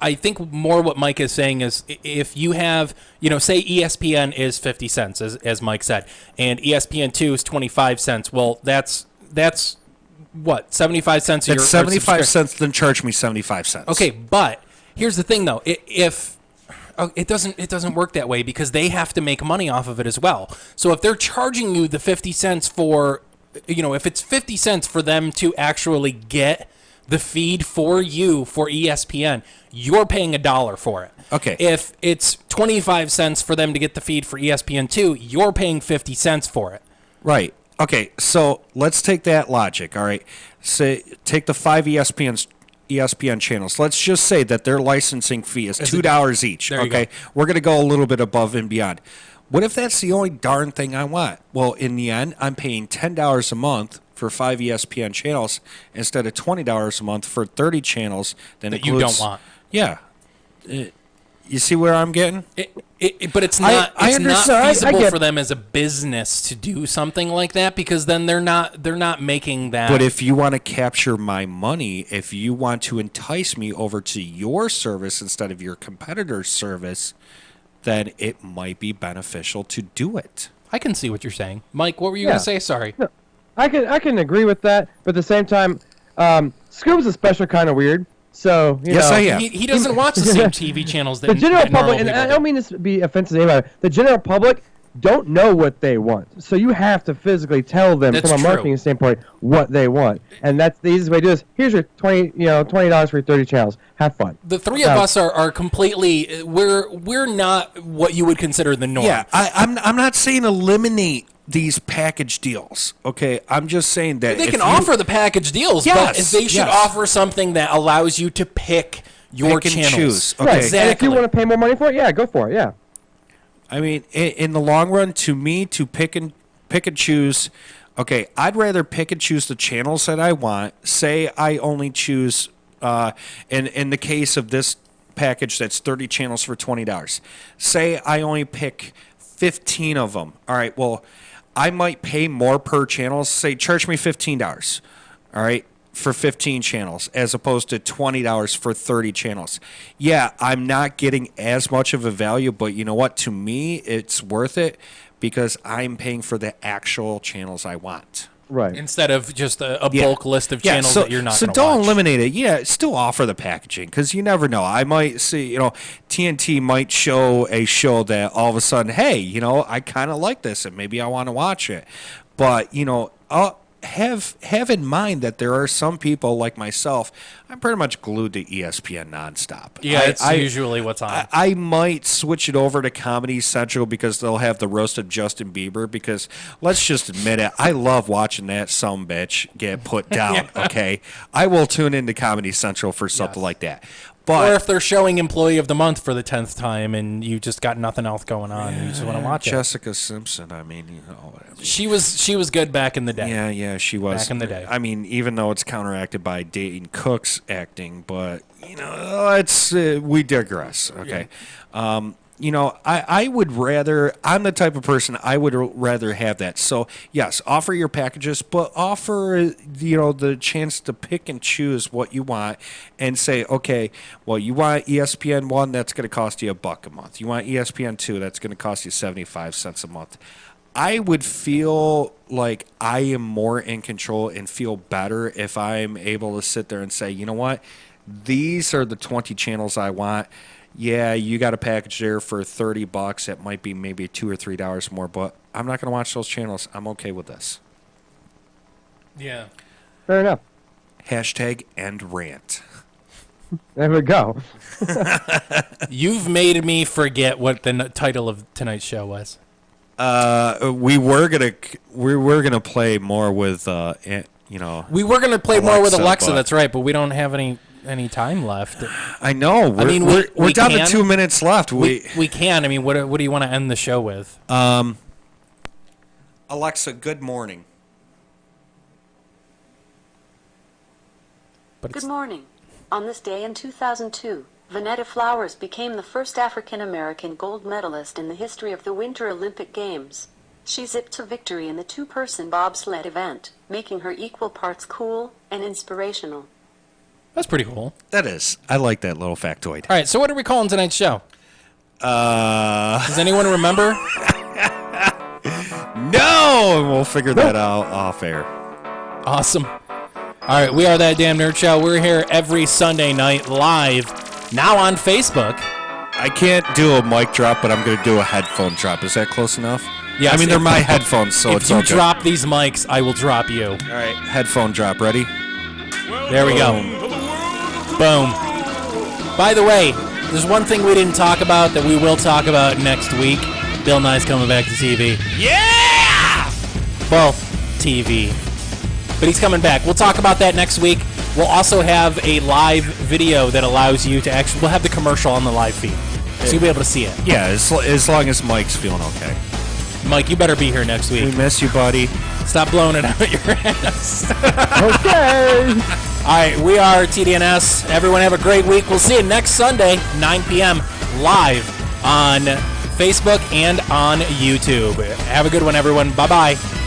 I think more what Mike is saying is if you have, say ESPN is 50 cents, as Mike said, and ESPN2 is 25 cents. Well, that's what, 75 cents? It's 75 cents, then charge me 75 cents. Okay, but here's the thing, though. It doesn't work that way because they have to make money off of it as well. So if they're charging you the 50 cents for, if it's 50 cents for them to actually get the feed for you for ESPN, you're paying $1 for it. Okay. If it's 25 cents for them to get the feed for ESPN2, you're paying 50 cents for it. Right. Okay, so let's take that logic, all right? Say, take the 5 ESPN channels. Let's just say that their licensing fee is $2 each. Okay, we're going to go a little bit above and beyond. What if that's the only darn thing I want? Well, in the end, I'm paying $10 a month for 5 ESPN channels instead of $20 a month for 30 channels. That you don't want. Yeah. You see where I'm getting? But it's not. I It's not understand. feasible for them as a business to do something like that because then they're not making that. But if you want to capture my money, if you want to entice me over to your service instead of your competitor's service, then it might be beneficial to do it. I can see what you're saying, Mike. What were you going to say? Sorry. No, I can agree with that, but at the same time, Scoob's a special kind of weird. So you know, I am. He doesn't watch the same TV channels that the general that normal public, and people I do. don't mean this to be offensive to anybody. The general public don't know what they want, so you have to physically tell them That's from a true. marketing standpoint what they want, and that's the easiest way to do this. Here's your $20 for your 30 channels. Have fun. The three of us are completely. We're not what you would consider the norm. Yeah, I'm not saying eliminate these package deals. Okay, I'm just saying that They if can you- offer the package deals, but they should offer something that allows you to pick your Pick and channels. choose. Okay. Right. And if Exactly. you want to pay more money for it, yeah, go for it. Yeah. I mean, in the long run, to me, to pick and choose. Okay, I'd rather pick and choose the channels that I want. Say I only choose, in the case of this package, that's 30 channels for $20. Say I only pick 15 of them. All right, well, I might pay more per channel. Say, charge me $15. All right, for 15 channels as opposed to $20 for 30 channels. Yeah, I'm not getting as much of a value, but you know what? To me, it's worth it because I'm paying for the actual channels I want. Right. Instead of just a bulk list of channels that you're not So going to don't watch. eliminate it. Yeah, still offer the packaging because you never know. I might see, TNT might show a show that all of a sudden, hey, I kind of like this and maybe I want to watch it. But, have in mind that there are some people like myself. I'm pretty much glued to ESPN nonstop. Yeah, it's usually what's on. I might switch it over to Comedy Central because they'll have the roast of Justin Bieber. Because let's just admit it, I love watching that sumbitch get put down. Okay, I will tune into Comedy Central for something like that. But or if they're showing Employee of the Month for the 10th time and you just got nothing else going on and you just want to watch Jessica Simpson, I mean, whatever. She was good back in the day. Yeah, she was. Back in the day. I mean, even though it's counteracted by Dane Cook's acting, but it's we digress. Okay. I would rather. I'm the type of person I would rather have that. So yes, offer your packages, but offer the chance to pick and choose what you want, and say, okay, well, you want ESPN 1, that's going to cost you $1 a month. You want ESPN 2, that's going to cost you 75 cents a month. I would feel like I am more in control and feel better if I'm able to sit there and say, you know what, these are the 20 channels I want. Yeah, you got a package there for $30. It might be maybe $2 or $3 more, but I'm not going to watch those channels. I'm okay with this. Yeah. Fair enough. Hashtag end rant. There we go. You've made me forget what the title of tonight's show was. We were gonna play more with We were gonna play more with Alexa. That's right, but we don't have any time left. I know. We're down to 2 minutes left. We can. I mean, what do you want to end the show with? Alexa, good morning. Good morning. On this day in 2002, Vanetta Flowers became the first African-American gold medalist in the history of the Winter Olympic Games. She zipped to victory in the two-person bobsled event, making her equal parts cool and inspirational. That's pretty cool. That is. I like that little factoid. All right, so what are we calling tonight's show? Does anyone remember? No! We'll figure that out off air. Awesome. All right, we are That Damn Nerd Show. We're here every Sunday night live, now on Facebook. I can't do a mic drop, but I'm going to do a headphone drop. Is that close enough? Yes, I mean, they're my headphones, so it's If you okay. drop these mics, I will drop you. All right, headphone drop. Ready? There we go. Boom. By the way, there's one thing we didn't talk about that we will talk about next week. Bill Nye's coming back to TV. Yeah! Well, TV. But he's coming back. We'll talk about that next week. We'll also have a live video that allows you to actually... We'll have the commercial on the live feed. So you'll be able to see it. Yeah, as long as Mike's feeling okay. Mike, you better be here next week. We miss you, buddy. Stop blowing it out your ass. Okay. All right, we are TDNS. Everyone have a great week. We'll see you next Sunday, 9 p.m. live on Facebook and on YouTube. Have a good one, everyone. Bye-bye.